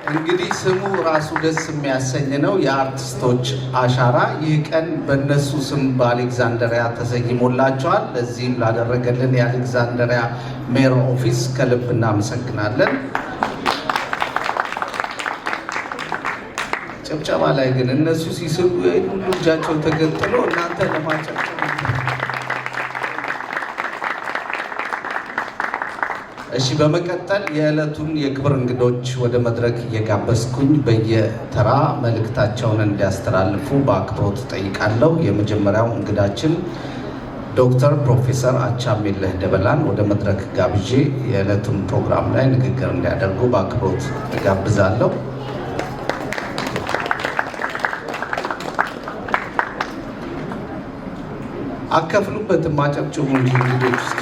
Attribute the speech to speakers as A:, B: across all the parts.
A: እንግዲህ ስሙ ራሱ ደስ የሚያሰኝ ነው። የአርቲስቶች አሻራ። ይህ ቀን በእነሱ ስም በአሌክዛንድሪያ ተሰይሞላቸዋል። ለዚህም ላደረገልን የአሌክዛንድሪያ ሜር ኦፊስ ከልብ እናመሰግናለን። ጭብጨባ ላይ ግን እነሱ ሲስሉ ሁሉ እጃቸው ተገጥሎ እናንተ ለማጨብጨብ እሺ። በመቀጠል የዕለቱን የክብር እንግዶች ወደ መድረክ እየጋበዝኩኝ በየተራ መልእክታቸውን እንዲያስተላልፉ በአክብሮት ጠይቃለሁ። የመጀመሪያው እንግዳችን ዶክተር ፕሮፌሰር አቻሜለህ ደበላን ወደ መድረክ ጋብዤ የዕለቱን ፕሮግራም ላይ ንግግር እንዲያደርጉ በአክብሮት እጋብዛለሁ። አከፍሉበትም አጨብጭቡ እንጂ እንግዶች ውስጥ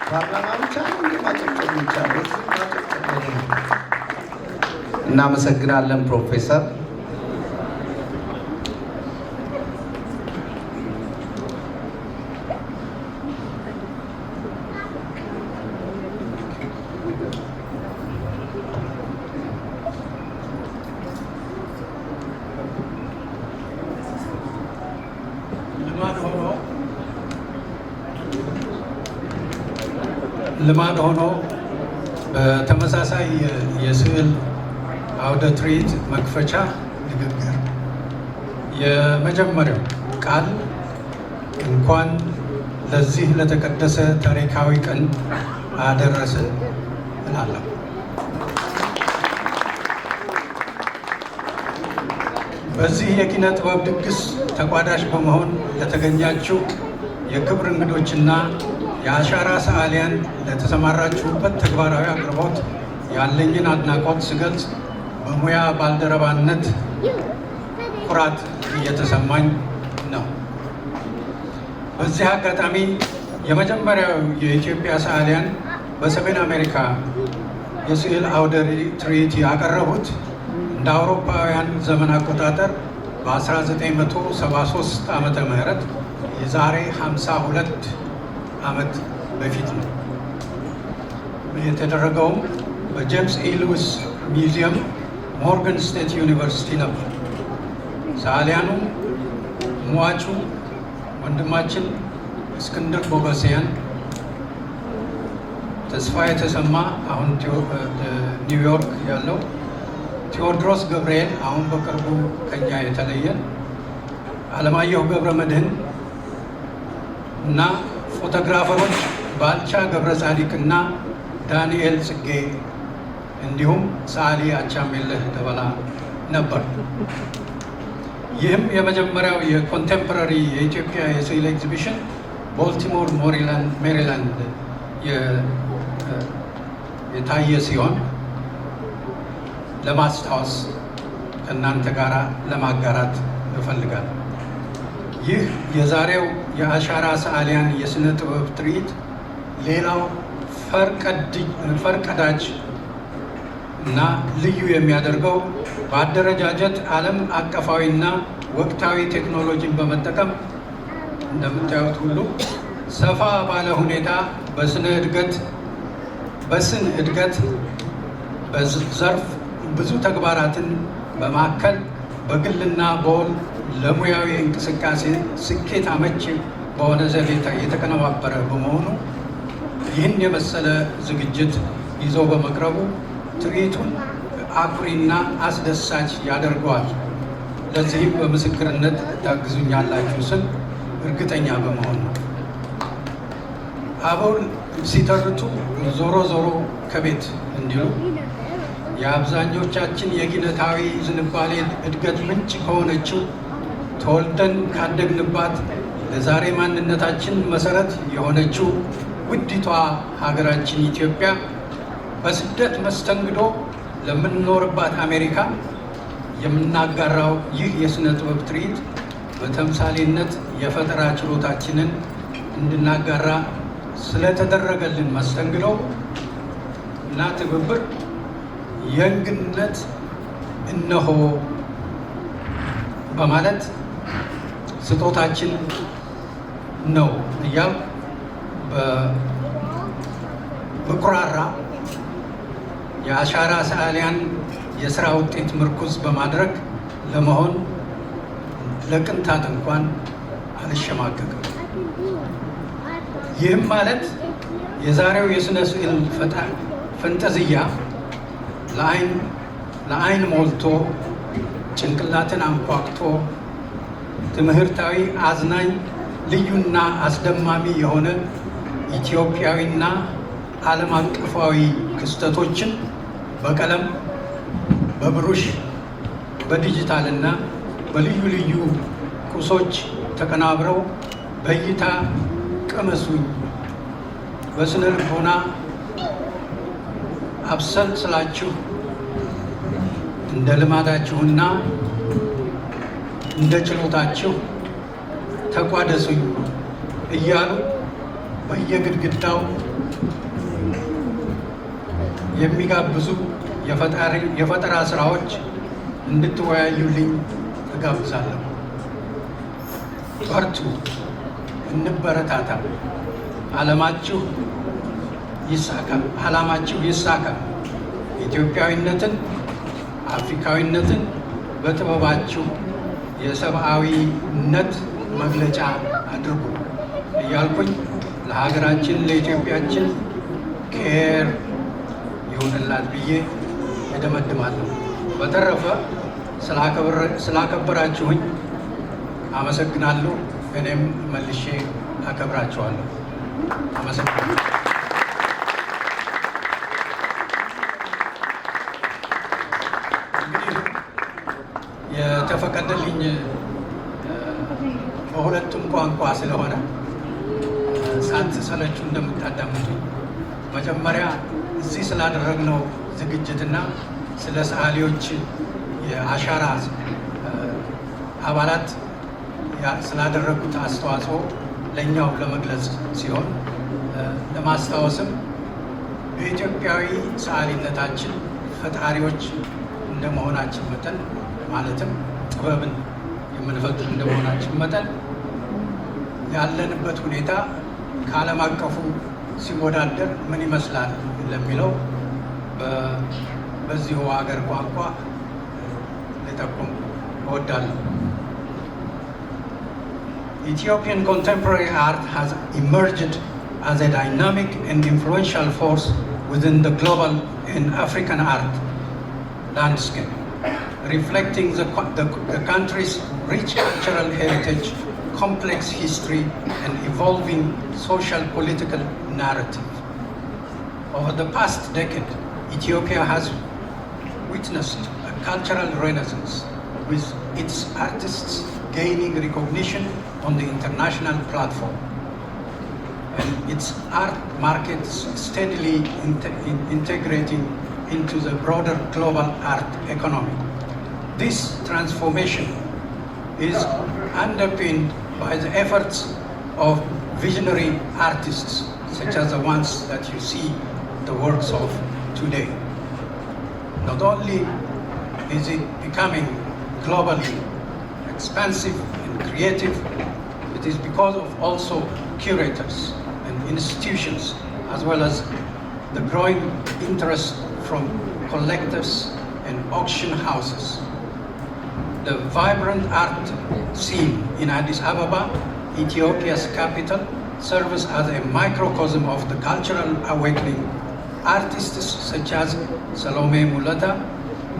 A: ፓርላማ ብቻ ነው ማጨብጨብ የሚቻለው። እናመሰግናለን ፕሮፌሰር።
B: ልማድ ሆኖ በተመሳሳይ የስዕል አውደ ትርኢት መክፈቻ ንግግር የመጀመሪያው ቃል እንኳን ለዚህ ለተቀደሰ ታሪካዊ ቀን አደረሰን እላለሁ። በዚህ የኪነ ጥበብ ድግስ ተቋዳሽ በመሆን ለተገኛችሁ የክብር እንግዶችና የአሻራ ሰዓሊያን ለተሰማራችሁበት ተግባራዊ አቅርቦት ያለኝን አድናቆት ስገልጽ በሙያ ባልደረባነት ኩራት እየተሰማኝ ነው። በዚህ አጋጣሚ የመጀመሪያው የኢትዮጵያ ሰዓሊያን በሰሜን አሜሪካ የስዕል አውደ ትርኢት ያቀረቡት እንደ አውሮፓውያን ዘመን አቆጣጠር በ1973 ዓመተ ምህረት የዛሬ 52 ዓመት በፊት ነው። የተደረገውም በጄምስ ኤ ሉዊስ ሚውዚየም ሞርጋን ስቴት ዩኒቨርሲቲ ነበር። ሰዓሊያኑ ሟቹ ወንድማችን እስክንድር ቦጎሲያን፣ ተስፋ የተሰማ አሁን ኒውዮርክ ያለው፣ ቴዎድሮስ ገብርኤል አሁን በቅርቡ ከኛ የተለየ፣ አለማየሁ ገብረ መድህን እና ፎቶግራፈሮች ባልቻ ገብረ ጻዲቅ እና ዳንኤል ጽጌ እንዲሁም ሰዓሊ አቻሜለህ ደበላ ነበር። ይህም የመጀመሪያው የኮንቴምፖራሪ የኢትዮጵያ የስዕል ኤግዚቢሽን ቦልቲሞር ሜሪላንድ የታየ ሲሆን ለማስታወስ ከእናንተ ጋር ለማጋራት እፈልጋለሁ። ይህ የዛሬው የአሻራ ሰዓሊያን የስነ ጥበብ ትርኢት ሌላው ፈርቀዳጅ እና ልዩ የሚያደርገው በአደረጃጀት ዓለም አቀፋዊና ወቅታዊ ቴክኖሎጂን በመጠቀም እንደምታዩት ሁሉ ሰፋ ባለ ሁኔታ በስን እድገት በዘርፍ ብዙ ተግባራትን በማከል በግልና በወል ለሙያዊ እንቅስቃሴ ስኬት አመቺ በሆነ ዘዴ የተቀነባበረ በመሆኑ ይህን የመሰለ ዝግጅት ይዞ በመቅረቡ ትርኢቱን አኩሪና አስደሳች ያደርገዋል። ለዚህም በምስክርነት ታግዙኛላችሁ ስል እርግጠኛ በመሆን ነው። አበው ሲተርቱ ዞሮ ዞሮ ከቤት እንዲሉ የአብዛኞቻችን የኪነታዊ ዝንባሌ እድገት ምንጭ ከሆነችው ተወልደን ካደግንባት ለዛሬ ማንነታችን መሰረት የሆነችው ውዲቷ ሀገራችን ኢትዮጵያ በስደት መስተንግዶ ለምንኖርባት አሜሪካ የምናጋራው ይህ የስነ ጥበብ ትርኢት በተምሳሌነት የፈጠራ ችሎታችንን እንድናጋራ ስለተደረገልን መስተንግዶ እና ትብብር የእንግድነት እነሆ በማለት ስጦታችን ነው እያል ብኩራራ የአሻራ ሰዓሊያን የሥራ ውጤት ምርኩዝ በማድረግ ለመሆን ለቅንጣት እንኳን አልሸማቀቅም። ይህም ማለት የዛሬው የሥነ ስዕል ፈንጠዝያ ለአይን ሞልቶ ጭንቅላትን አንኳኩቶ ትምህርታዊ፣ አዝናኝ፣ ልዩና አስደማሚ የሆነ ኢትዮጵያዊና ዓለም አቀፋዊ ክስተቶችን በቀለም፣ በብሩሽ፣ በዲጂታልና በልዩ ልዩ ቁሶች ተቀናብረው በእይታ ቅመሱኝ፣ በስነ ልቦና አብሰልስላችሁ እንደ ልማዳችሁና እንደ ችሎታችሁ ተቋደሱኝ እያሉ በየግድግዳው የሚጋብዙ የፈጠራ ስራዎች እንድትወያዩልኝ እጋብዛለሁ። በርቱ፣ እንበረታታ፣ ዓላማችሁ ይሳካ። ኢትዮጵያዊነትን፣ አፍሪካዊነትን በጥበባችሁ የሰብአዊነት መግለጫ አድርጉ እያልኩኝ ለሀገራችን ለኢትዮጵያችን ኬር ይሆንላት ብዬ እደመድማለሁ። በተረፈ ስላከበራችሁኝ አመሰግናለሁ። እኔም መልሼ አከብራችኋለሁ። አመሰግናለሁ። እንግዲህ የተፈቀደልኝ በሁለቱም ቋንቋ ስለሆነ ሳትሰለቹ እንደምታዳምጡ መጀመሪያ እዚህ ስላደረግነው ዝግጅትና ስለ ሰዓሊዎች የአሻራ አባላት ስላደረጉት አስተዋጽኦ ለእኛው ለመግለጽ ሲሆን ለማስታወስም በኢትዮጵያዊ ሰዓሊነታችን ፈጣሪዎች እንደመሆናችን መጠን ማለትም ጥበብን የምንፈጥር እንደመሆናችን መጠን ያለንበት ሁኔታ ከዓለም አቀፉ ሲወዳደር ምን ይመስላል ለሚለው በዚሁ ሀገር ቋንቋ ልጠቁም እወዳለሁ። Ethiopian contemporary art has emerged as a dynamic and influential force within the global and African art landscape, reflecting the country's rich cultural heritage, complex history, and evolving social political narrative. Over the past decade, Ethiopia has witnessed a cultural renaissance, with its artists gaining recognition on the international platform, and its art markets steadily integrating into the broader global art economy. This transformation is underpinned by the efforts of visionary artists such as the ones that you see the works of today. Not only is it becoming globally expansive and creative, it is because of also curators and institutions, as well as the growing interest from collectors and auction houses. The vibrant art scene in Addis Ababa, Ethiopia's capital, serves as a microcosm of the cultural awakening. Artists such as Salome Mulata,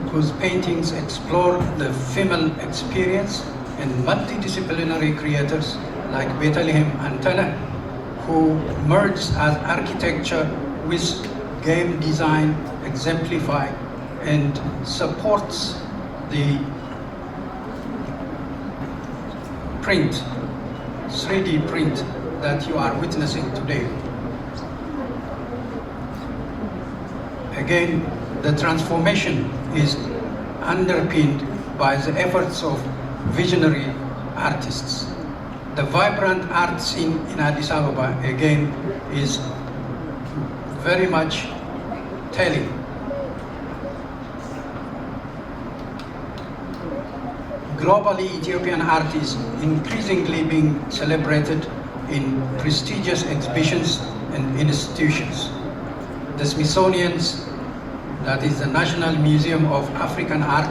B: whose paintings explore the female experience, and multidisciplinary creators like Bethlehem Antana, who merges as architecture with game design, exemplify and supports the print, 3D print that you are witnessing today. Again, the transformation is underpinned by the efforts of visionary artists. The vibrant art scene in Addis Ababa, again, is very much telling. Globally, Ethiopian art is increasingly being celebrated in prestigious exhibitions and institutions. The Smithsonian's, that is the National Museum of African Art,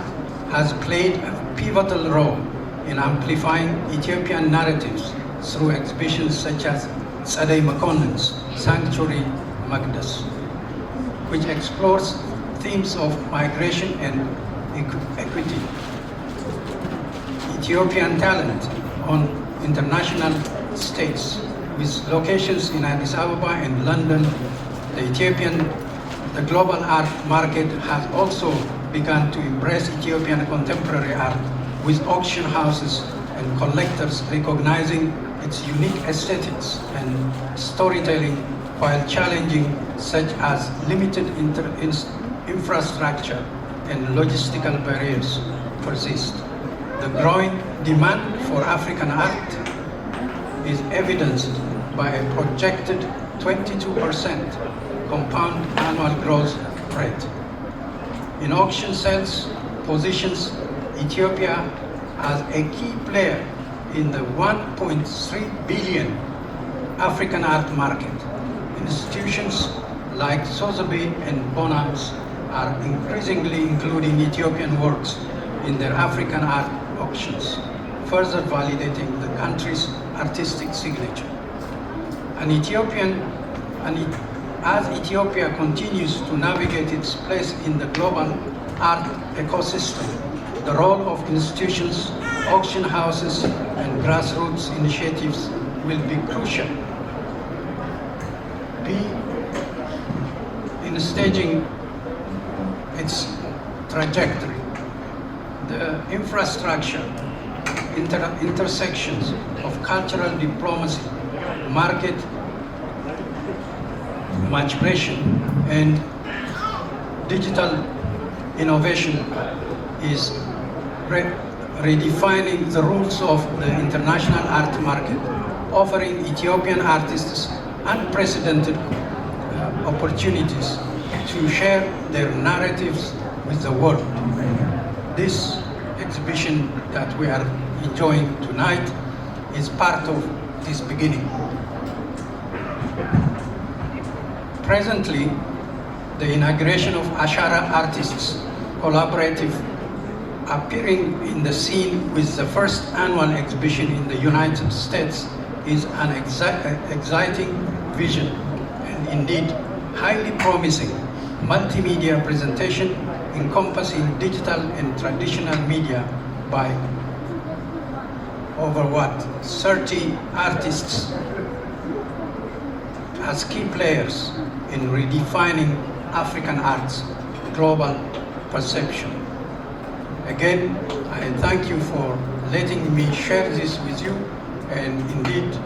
B: has played a pivotal role in amplifying Ethiopian narratives through exhibitions such as Tsadei Makonnen's Sanctuary Magdas, which explores themes of migration and equity, Ethiopian talent on international stage, with locations in Addis Ababa and London. The global art market has also begun to embrace Ethiopian contemporary art, with auction houses and collectors recognizing its unique aesthetics and storytelling, while challenging such as limited infrastructure and logistical barriers persist. The growing demand for African art is evidenced by a projected 22% compound annual growth rate. In auction sales positions Ethiopia as a key player in the 1.3 billion African art market. Institutions like Sotheby and Bonhams are increasingly including Ethiopian works in their African art auctions, further validating the country's artistic signature. As Ethiopia continues to navigate its place in the global art ecosystem, the role of institutions, auction houses, and grassroots initiatives will be crucial. In staging its trajectory. The infrastructure, intersections of cultural diplomacy, market maturation, and digital innovation is redefining the rules of the international art market, offering Ethiopian artists unprecedented opportunities to share their narratives with the world. This exhibition that we are enjoying tonight is part of this beginning. Presently, the inauguration of Ashara Artists Collaborative, appearing in the scene with the first annual exhibition in the United States, is an exciting vision and indeed highly promising multimedia presentation encompassing digital and traditional media by over 30 artists as key players in redefining African art's global perception. Again, I thank you for letting me share this with you, and indeed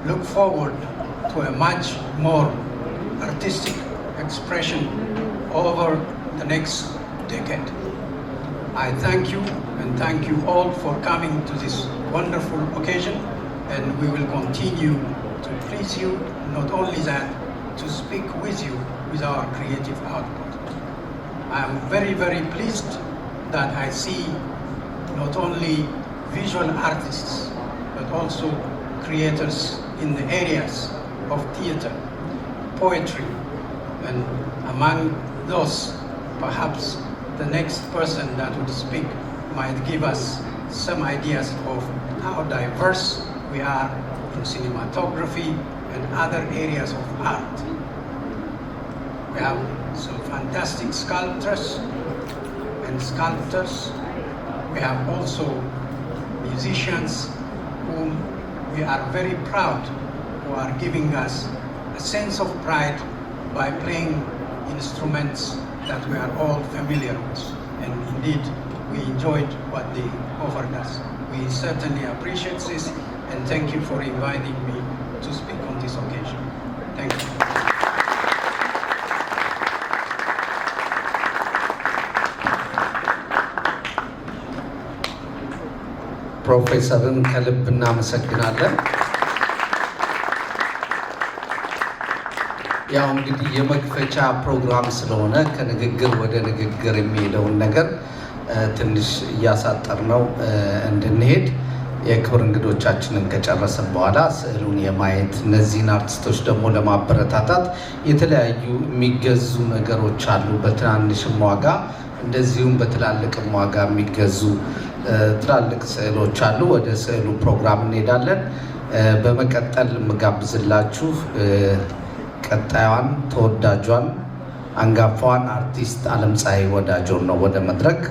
B: look forward to a much more artistic expression over the next decade. I thank you and thank you all for coming to this wonderful occasion, and we will continue to please you, not only that, to speak with you with our creative output. I am very, very pleased that I see not only visual artists, but also creators in the areas of theater, poetry, and among those, perhaps the next person that would speak might give us some ideas of how diverse we are in cinematography and other areas of art. We have some fantastic sculptors and sculptors. We have also musicians whom we are very proud, who are giving us a sense of pride by playing instruments that we are all familiar with. And indeed, we enjoyed what they offered us. We certainly appreciate this, and thank you for inviting me to speak on this occasion. Thank you.
A: ፕሮፌሰርን ከልብ እናመሰግናለን። ያው እንግዲህ የመክፈቻ ፕሮግራም ስለሆነ ከንግግር ወደ ንግግር የሚሄደውን ነገር ትንሽ እያሳጠር ነው እንድንሄድ የክብር እንግዶቻችንን ከጨረሰን በኋላ ስዕሉን የማየት እነዚህን አርቲስቶች ደግሞ ለማበረታታት የተለያዩ የሚገዙ ነገሮች አሉ። በትናንሽም ዋጋ እንደዚሁም በትላልቅም ዋጋ የሚገዙ ትላልቅ ስዕሎች አሉ። ወደ ስዕሉ ፕሮግራም እንሄዳለን። በመቀጠል የምጋብዝላችሁ ቀጣዩን ተወዳጇን አንጋፋዋን አርቲስት ዓለምፀሐይ ወዳጆን ነው ወደ መድረክ።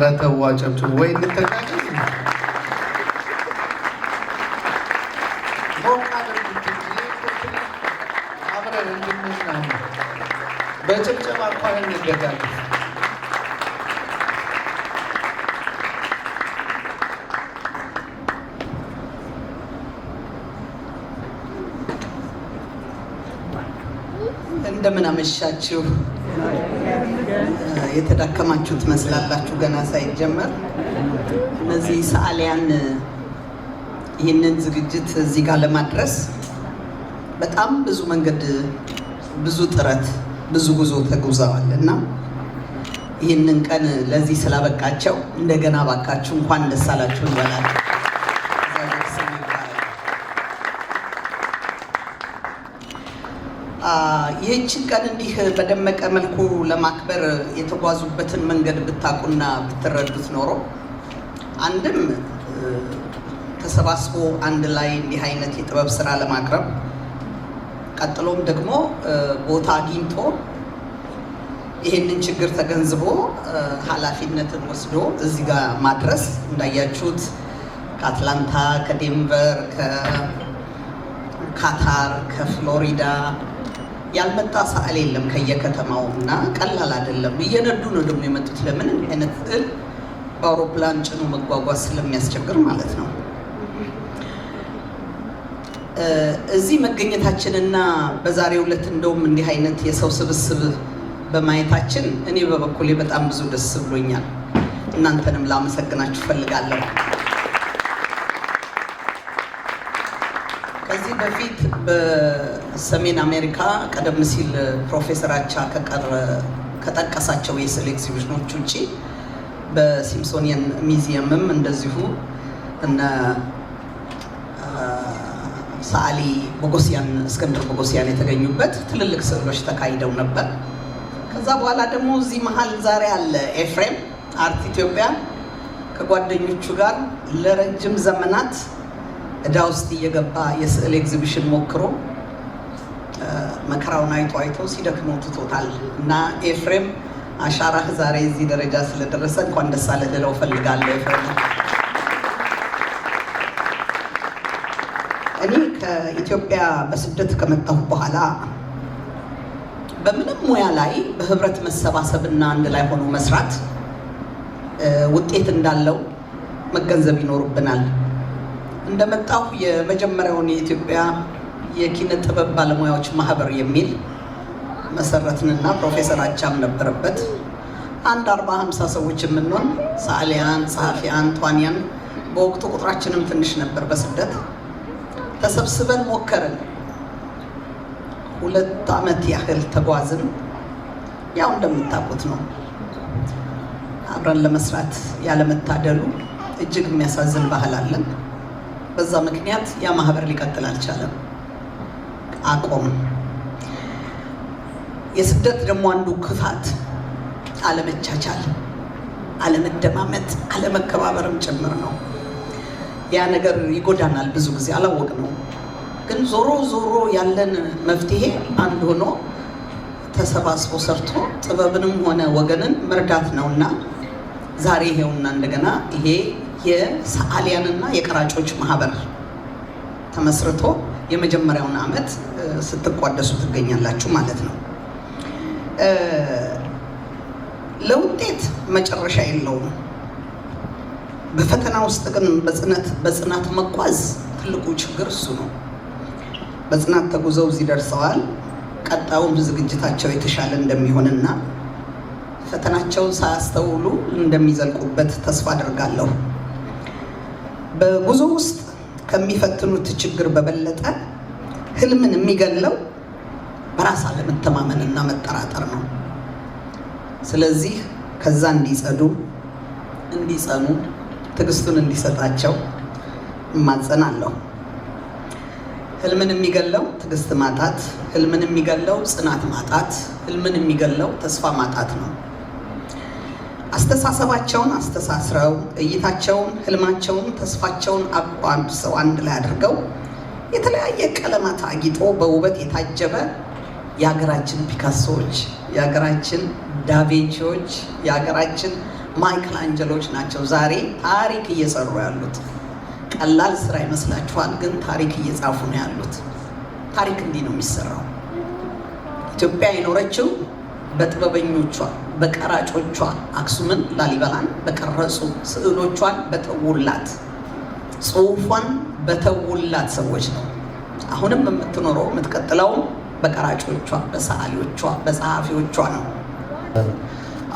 A: ረተዋ ጨብጭቡ ወይ እንተጋገዝ። አብረን እንድንዝናና በጭብጨባ እንኳን እንደጋገዝ።
C: እንደምን አመሻችሁ። የተዳከማችሁ ትመስላላችሁ ገና ሳይጀመር። እነዚህ ሰዓሊያን ይህንን ዝግጅት እዚህ ጋር ለማድረስ በጣም ብዙ መንገድ፣ ብዙ ጥረት፣ ብዙ ጉዞ ተጉዘዋል እና ይህንን ቀን ለዚህ ስላበቃቸው እንደገና ባካችሁ እንኳን ደስ አላችሁ እንበላለን። ይህችን ቀን እንዲህ በደመቀ መልኩ ለማክበር የተጓዙበትን መንገድ ብታውቁና ብትረዱት ኖሮ አንድም ተሰባስቦ አንድ ላይ እንዲህ አይነት የጥበብ ስራ ለማቅረብ ቀጥሎም ደግሞ ቦታ አግኝቶ ይህንን ችግር ተገንዝቦ ኃላፊነትን ወስዶ እዚህ ጋር ማድረስ እንዳያችሁት ከአትላንታ፣ ከዴንቨር፣ ከካታር፣ ከፍሎሪዳ ያልመጣ ሰዓሊ የለም ከየከተማው እና ቀላል አይደለም። እየነዱ ነው ደግሞ የመጡት። ለምን አይነት ስዕል በአውሮፕላን ጭኖ መጓጓዝ ስለሚያስቸግር ማለት ነው። እዚህ መገኘታችንና በዛሬው ዕለት እንደውም እንዲህ አይነት የሰው ስብስብ በማየታችን እኔ በበኩሌ በጣም ብዙ ደስ ብሎኛል። እናንተንም ላመሰግናችሁ ፈልጋለሁ። ከዚህ በፊት በሰሜን አሜሪካ ቀደም ሲል ፕሮፌሰር አቻ ከጠቀሳቸው የስዕል ኤግዚቢሽኖች ውጭ በሲምሶኒያን ሚዚየምም እንደዚሁ እነ ሰዓሊ ቦጎሲያን፣ እስክንድር ቦጎሲያን የተገኙበት ትልልቅ ስዕሎች ተካሂደው ነበር። ከዛ በኋላ ደግሞ እዚህ መሀል ዛሬ አለ ኤፍሬም አርት ኢትዮጵያ ከጓደኞቹ ጋር ለረጅም ዘመናት እዳ ውስጥ እየገባ የስዕል ኤግዚቢሽን ሞክሮ መከራውን አይቶ ሲደክመው ትቶታል እና ኤፍሬም አሻራህ ዛሬ እዚህ ደረጃ ስለደረሰ እንኳን ደስ አለህ ልለው እፈልጋለሁ። ኤፍሬም እኔ ከኢትዮጵያ በስደት ከመጣሁ በኋላ በምንም ሙያ ላይ በህብረት መሰባሰብና አንድ ላይ ሆኖ መስራት ውጤት እንዳለው መገንዘብ ይኖርብናል። እንደመጣሁ የመጀመሪያውን የኢትዮጵያ የኪነ ጥበብ ባለሙያዎች ማህበር የሚል መሰረትንና ፕሮፌሰር አቻም ነበረበት። አንድ 40-50 ሰዎች የምንሆን ሰዓሊያን፣ ጸሐፊያን፣ ተዋንያን በወቅቱ ቁጥራችንም ትንሽ ነበር። በስደት ተሰብስበን ሞከርን። 2 ዓመት ያህል ተጓዝን። ያው እንደምታውቁት ነው አብረን ለመስራት ያለመታደሉ እጅግ የሚያሳዝን ባህል አለን። በዛ ምክንያት ያ ማህበር ሊቀጥል አልቻለም፣ አቆም። የስደት ደግሞ አንዱ ክፋት አለመቻቻል፣ አለመደማመጥ፣ አለመከባበርም ጭምር ነው። ያ ነገር ይጎዳናል። ብዙ ጊዜ አላወቅነው፣ ግን ዞሮ ዞሮ ያለን መፍትሄ አንድ ሆኖ ተሰባስቦ ሰርቶ ጥበብንም ሆነ ወገንን መርዳት ነውና ዛሬ ይሄውና እንደገና ይሄ የሰዓሊያንና የቀራጮች ማህበር ተመስርቶ የመጀመሪያውን ዓመት ስትቋደሱ ትገኛላችሁ ማለት ነው። ለውጤት መጨረሻ የለውም። በፈተና ውስጥ ግን በጽናት መጓዝ ትልቁ ችግር እሱ ነው። በጽናት ተጉዘው እዚህ ደርሰዋል። ቀጣዩም ዝግጅታቸው የተሻለ እንደሚሆንና ፈተናቸውን ሳያስተውሉ እንደሚዘልቁበት ተስፋ አድርጋለሁ። በጉዞ ውስጥ ከሚፈትኑት ችግር በበለጠ ህልምን የሚገለው በራስ አለመተማመንና መጠራጠር ነው። ስለዚህ ከዛ እንዲጸኑ ትዕግስቱን እንዲሰጣቸው እማጸናለሁ። ህልምን የሚገለው ትዕግስት ማጣት፣ ህልምን የሚገለው ጽናት ማጣት፣ ህልምን የሚገለው ተስፋ ማጣት ነው። አስተሳሰባቸውን አስተሳስረው እይታቸውን፣ ህልማቸውን፣ ተስፋቸውን አቋምሰው አንድ ላይ አድርገው የተለያየ ቀለማት አጊጦ በውበት የታጀበ የሀገራችን ፒካሶዎች፣ የሀገራችን ዳቪንቺዎች፣ የሀገራችን ማይክል አንጀሎች ናቸው ዛሬ ታሪክ እየሰሩ ያሉት። ቀላል ስራ ይመስላችኋል፣ ግን ታሪክ እየጻፉ ነው ያሉት። ታሪክ እንዲህ ነው የሚሰራው። ኢትዮጵያ የኖረችው በጥበበኞቿ በቀራጮቿ አክሱምን ላሊበላን በቀረጹ ስዕሎቿን በተውላት ጽሑፏን በተውላት ሰዎች ነው። አሁንም የምትኖረው የምትቀጥለው በቀራጮቿ በሰዓሊዎቿ በጸሐፊዎቿ ነው።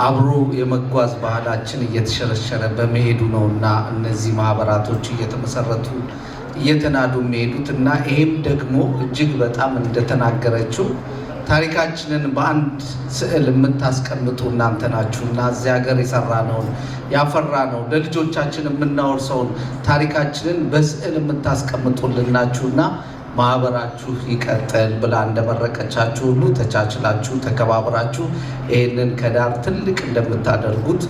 A: አብሮ የመጓዝ ባህላችን እየተሸረሸረ በመሄዱ ነው እና እነዚህ ማህበራቶች እየተመሰረቱ እየተናዱ የሚሄዱት እና ይህም ደግሞ እጅግ በጣም እንደተናገረችው ታሪካችንን በአንድ ስዕል የምታስቀምጡ እናንተ ናችሁ እና እዚህ ሀገር የሰራነውን ያፈራነውን ለልጆቻችን የምናወርሰውን ታሪካችንን በስዕል የምታስቀምጡልን ናችሁና ማህበራችሁ ይቀጥል ብላ እንደመረቀቻችሁ ሁሉ ተቻችላችሁ ተከባብራችሁ ይህንን ከዳር ትልቅ እንደምታደርጉት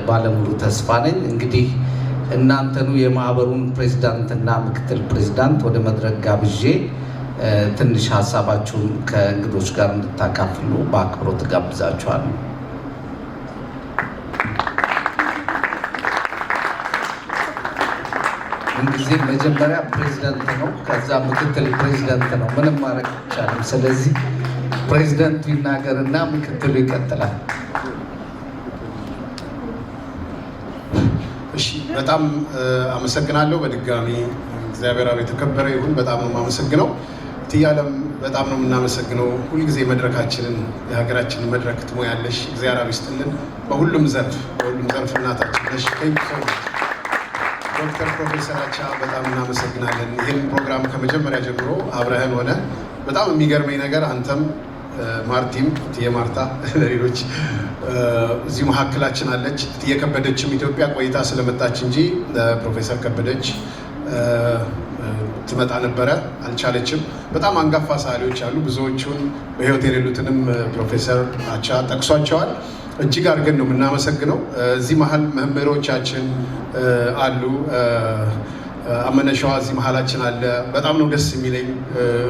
A: ባለሙሉ ተስፋ ነኝ። እንግዲህ እናንተኑ የማህበሩን ፕሬዚዳንትና ምክትል ፕሬዚዳንት ወደ መድረክ ጋብዤ ትንሽ ሀሳባችሁን ከእንግዶች ጋር እንድታካፍሉ በአክብሮት ጋብዛችኋለሁ። እንግዲህ መጀመሪያ ፕሬዚዳንት ነው፣ ከዛ ምክትል ፕሬዚዳንት ነው። ምንም ማድረግ አይቻልም። ስለዚህ ፕሬዚዳንቱ ይናገርና ምክትሉ ይቀጥላል።
D: እሺ፣ በጣም አመሰግናለሁ። በድጋሚ እግዚአብሔር አብ የተከበረ ይሁን። በጣም ነው የማመሰግነው። ትያለም በጣም ነው የምናመሰግነው። ሁልጊዜ መድረካችንን የሀገራችንን መድረክ ትሞያለሽ። እግዚአብሔር አብ ይስጥልን። በሁሉም ዘርፍ እናታችን ነሽ። ዶክተር ፕሮፌሰር አቻ በጣም እናመሰግናለን። ይህን ፕሮግራም ከመጀመሪያ ጀምሮ አብረህን ሆነ በጣም የሚገርመኝ ነገር አንተም ማርቲም እትዬ ማርታ ሌሎች እዚህ መካከላችን አለች። እትዬ ከበደችም ኢትዮጵያ ቆይታ ስለመጣች እንጂ ፕሮፌሰር ከበደች ትመጣ ነበረ፣ አልቻለችም። በጣም አንጋፋ ሰዓሊዎች አሉ። ብዙዎቹን በህይወት የሌሉትንም ፕሮፌሰር አቻ ጠቅሷቸዋል። እጅግ አድርገን ነው የምናመሰግነው። እዚህ መሀል መምህሮቻችን አሉ። አመነሻዋ እዚህ መሀላችን አለ። በጣም ነው ደስ የሚለኝ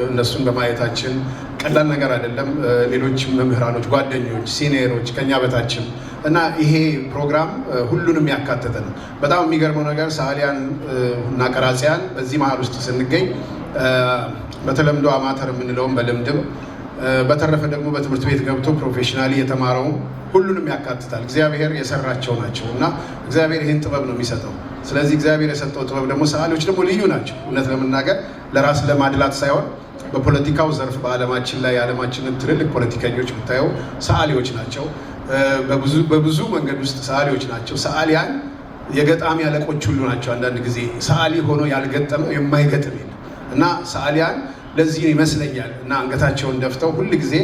D: እነሱን በማየታችን። ቀላል ነገር አይደለም። ሌሎች መምህራኖች፣ ጓደኞች፣ ሲኒየሮች ከኛ በታችም እና ይሄ ፕሮግራም ሁሉንም ያካተተ ነው። በጣም የሚገርመው ነገር ሰዓሊያን እና ቀራጺያን በዚህ መሀል ውስጥ ስንገኝ በተለምዶ አማተር የምንለውም በልምድም በተረፈ ደግሞ በትምህርት ቤት ገብቶ ፕሮፌሽናሊ የተማረውም ሁሉንም ያካትታል። እግዚአብሔር የሰራቸው ናቸው እና እግዚአብሔር ይህን ጥበብ ነው የሚሰጠው። ስለዚህ እግዚአብሔር የሰጠው ጥበብ ደግሞ ሰዓሊዎች ደግሞ ልዩ ናቸው። እውነት ለመናገር ለራስ ለማድላት ሳይሆን በፖለቲካው ዘርፍ በዓለማችን ላይ የዓለማችንን ትልልቅ ፖለቲከኞች ብታየው ሰዓሊዎች ናቸው። በብዙ መንገድ ውስጥ ሰዓሊዎች ናቸው። ሰዓሊያን የገጣሚ አለቆች ሁሉ ናቸው። አንዳንድ ጊዜ ሰዓሊ ሆኖ ያልገጠመው የማይገጥም የለም እና ሰዓሊያን ለዚህ ይመስለኛል እና አንገታቸውን ደፍተው ሁል ጊዜ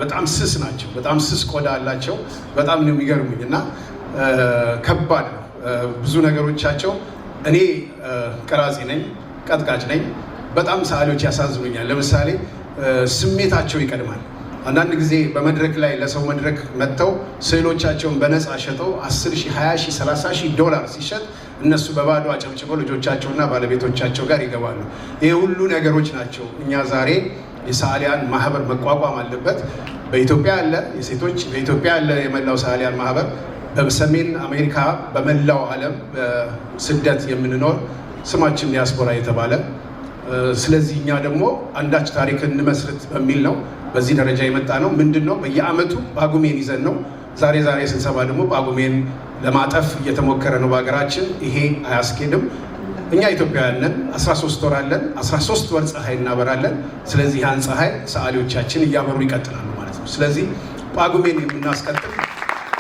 D: በጣም ስስ ናቸው። በጣም ስስ ቆዳ አላቸው። በጣም ነው የሚገርሙኝ እና ከባድ ነው ብዙ ነገሮቻቸው። እኔ ቀራጺ ነኝ፣ ቀጥቃጭ ነኝ። በጣም ሰዓሊዎች ያሳዝኑኛል። ለምሳሌ ስሜታቸው ይቀድማል። አንዳንድ ጊዜ በመድረክ ላይ ለሰው መድረክ መጥተው ስዕሎቻቸውን በነፃ ሸጠው 10,000፣ 20,000፣ 30,000 ዶላር ሲሸጥ እነሱ በባዶ አጨብጭበው ልጆቻቸውና ባለቤቶቻቸው ጋር ይገባሉ። ይሄ ሁሉ ነገሮች ናቸው። እኛ ዛሬ የሰዓሊያን ማህበር መቋቋም አለበት። በኢትዮጵያ ያለ የሴቶች በኢትዮጵያ ያለ የመላው ሰዓሊያን ማህበር፣ በሰሜን አሜሪካ በመላው ዓለም በስደት የምንኖር ስማችን ዲያስፖራ የተባለ ስለዚህ እኛ ደግሞ አንዳች ታሪክ እንመስርት በሚል ነው በዚህ ደረጃ የመጣ ነው። ምንድን ነው በየአመቱ ጳጉሜን ይዘን ነው። ዛሬ ስንሰባ ደግሞ ጳጉሜን ለማጠፍ እየተሞከረ ነው በሀገራችን። ይሄ አያስኬድም። እኛ ኢትዮጵያውያን ነን። 13 ወር አለን። 13 ወር ፀሐይ እናበራለን። ስለዚህ ያን ፀሐይ ሰዓሊዎቻችን እያበሩ ይቀጥላሉ ማለት ነው። ስለዚህ ጳጉሜን የምናስቀጥል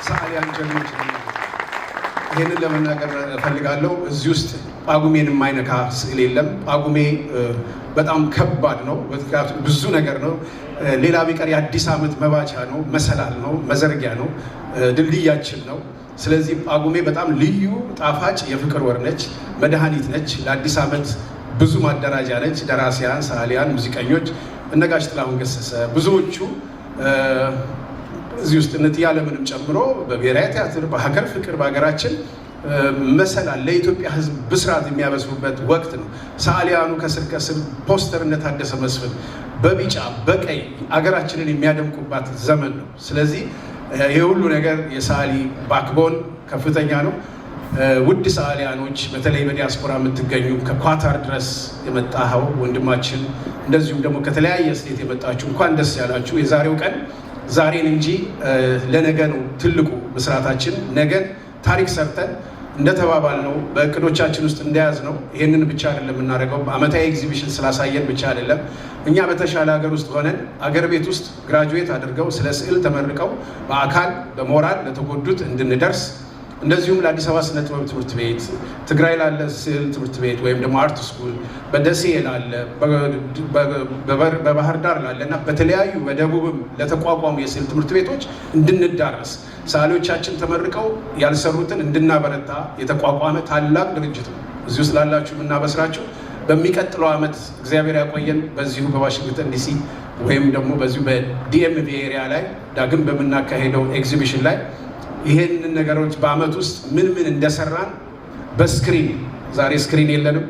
D: ሰዓሊያን ጀግኖች። ይህንን ለመናገር እፈልጋለሁ። እዚህ ውስጥ ጳጉሜን የማይነካ ስዕል የለም። ጳጉሜ በጣም ከባድ ነው፣ ብዙ ነገር ነው። ሌላ ቢቀር የአዲስ ዓመት መባቻ ነው፣ መሰላል ነው፣ መዘርጊያ ነው፣ ድልድያችን ነው። ስለዚህ ጳጉሜ በጣም ልዩ ጣፋጭ የፍቅር ወር ነች፣ መድኃኒት ነች፣ ለአዲስ ዓመት ብዙ ማደራጃ ነች። ደራሲያን፣ ሰዓሊያን፣ ሙዚቀኞች እነ ጋሽ ጥላሁን ገሰሰ ብዙዎቹ እዚህ ውስጥ እነ ጥያለምንም ጨምሮ በብሔራዊ ቲያትር በሀገር ፍቅር በሀገራችን መሰላል ለኢትዮጵያ ሕዝብ ብስራት የሚያበስሩበት ወቅት ነው። ሰዓሊያኑ ከስር ከስር ፖስተር እነ ታደሰ መስፍን በቢጫ በቀይ አገራችንን የሚያደምቁባት ዘመን ነው። ስለዚህ ይህ ሁሉ ነገር የሰዓሊ ባክቦን ከፍተኛ ነው። ውድ ሰዓሊያኖች በተለይ በዲያስፖራ የምትገኙ ከኳታር ድረስ የመጣኸው ወንድማችን፣ እንደዚሁም ደግሞ ከተለያየ ስቴት የመጣችሁ እንኳን ደስ ያላችሁ። የዛሬው ቀን ዛሬን እንጂ ለነገ ነው ትልቁ ምስራታችን። ነገን ታሪክ ሰርተን እንደተባባል ነው በእቅዶቻችን ውስጥ እንደያዝ ነው። ይህንን ብቻ አይደለም የምናደርገው፣ በአመታዊ ኤግዚቢሽን ስላሳየን ብቻ አይደለም። እኛ በተሻለ ሀገር ውስጥ ሆነን አገር ቤት ውስጥ ግራጁዌት አድርገው ስለ ስዕል ተመርቀው በአካል በሞራል ለተጎዱት እንድንደርስ፣ እንደዚሁም ለአዲስ አበባ ስነ ጥበብ ትምህርት ቤት፣ ትግራይ ላለ ስዕል ትምህርት ቤት ወይም ደግሞ አርት ስኩል፣ በደሴ ላለ፣ በባህር ዳር ላለ እና በተለያዩ በደቡብም ለተቋቋሙ የስዕል ትምህርት ቤቶች እንድንዳረስ፣ ሰዓሊዎቻችን ተመርቀው ያልሰሩትን እንድናበረታ የተቋቋመ ታላቅ ድርጅት ነው። እዚህ ውስጥ ላላችሁ የምናበስራችሁ በሚቀጥለው ዓመት እግዚአብሔር ያቆየን በዚሁ በዋሽንግተን ዲሲ ወይም ደግሞ በዚሁ በዲኤምቪ ኤሪያ ላይ ዳግም በምናካሄደው ኤግዚቢሽን ላይ ይሄንን ነገሮች በአመት ውስጥ ምን ምን እንደሰራን በስክሪን ዛሬ ስክሪን የለንም፣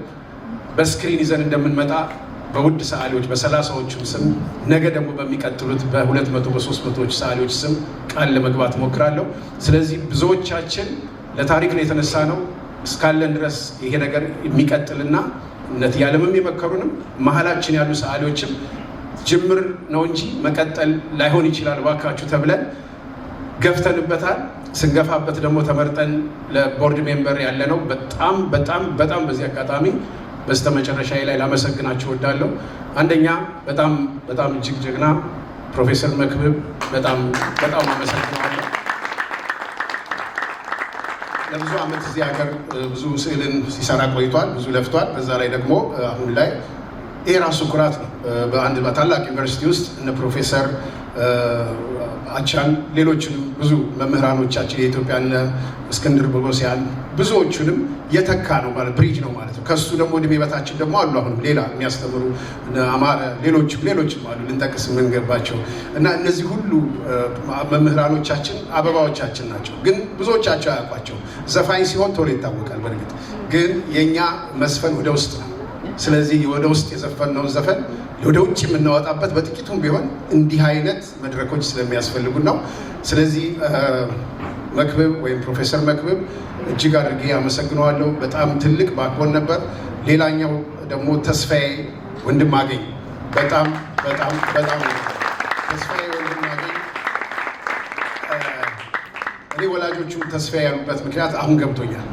D: በስክሪን ይዘን እንደምንመጣ በውድ ሰዓሊዎች በ30ዎቹም ስም ነገ ደግሞ በሚቀጥሉት በ200 በ300ዎች ሰዓሊዎች ስም ቃል ለመግባት ሞክራለሁ። ስለዚህ ብዙዎቻችን ለታሪክ ነው የተነሳ ነው እስካለን ድረስ ይሄ ነገር የሚቀጥልና እነት ያለምም የመከሩንም መሀላችን ያሉ ሰዓሊዎችም ጅምር ነው እንጂ መቀጠል ላይሆን ይችላል ባካችሁ ተብለን ገፍተንበታል። ስንገፋበት ደግሞ ተመርጠን ለቦርድ ሜምበር ያለ ነው። በጣም በጣም በጣም በዚህ አጋጣሚ በስተመጨረሻ ላይ ላመሰግናችሁ እወዳለሁ። አንደኛ በጣም በጣም እጅግ ጀግና ፕሮፌሰር መክብብ በጣም በጣም አመሰግናለሁ። ለብዙ ዓመት እዚህ ሀገር ብዙ ስዕልን ሲሰራ ቆይቷል፣ ብዙ ለፍቷል። በዛ ላይ ደግሞ አሁን ላይ ይሄ ራሱ ኩራት ነው። በአንድ ታላቅ ዩኒቨርሲቲ ውስጥ እነ ፕሮፌሰር አቻን ሌሎችንም ብዙ መምህራኖቻችን የኢትዮጵያን እስክንድር ቦጎሲያን ብዙዎቹንም የተካ ነው ማለት ብሪጅ ነው ማለት ነው። ከሱ ደግሞ እድሜ በታችን ደግሞ አሉ አሁንም ሌላ የሚያስተምሩ አማረ ሌሎችም አሉ ልንጠቅስ የምንገባቸው እና እነዚህ ሁሉ መምህራኖቻችን አበባዎቻችን ናቸው። ግን ብዙዎቻቸው አያውቋቸው። ዘፋኝ ሲሆን ቶሎ ይታወቃል። በእርግጥ ግን የእኛ መስፈን ወደ ውስጥ ነው። ስለዚህ ወደ ውስጥ የዘፈንነውን ዘፈን ወደ ውጭ የምናወጣበት በጥቂቱም ቢሆን እንዲህ አይነት መድረኮች ስለሚያስፈልጉ ነው። ስለዚህ መክብብ ወይም ፕሮፌሰር መክብብ እጅግ አድርጌ አመሰግነዋለሁ። በጣም ትልቅ ባክቦን ነበር። ሌላኛው ደግሞ ተስፋዬ ወንድማገኝ በጣም በጣም በጣም ተስፋዬ ወንድማገኝ እኔ ወላጆቹ ተስፋዬ ያሉበት ምክንያት አሁን ገብቶኛል።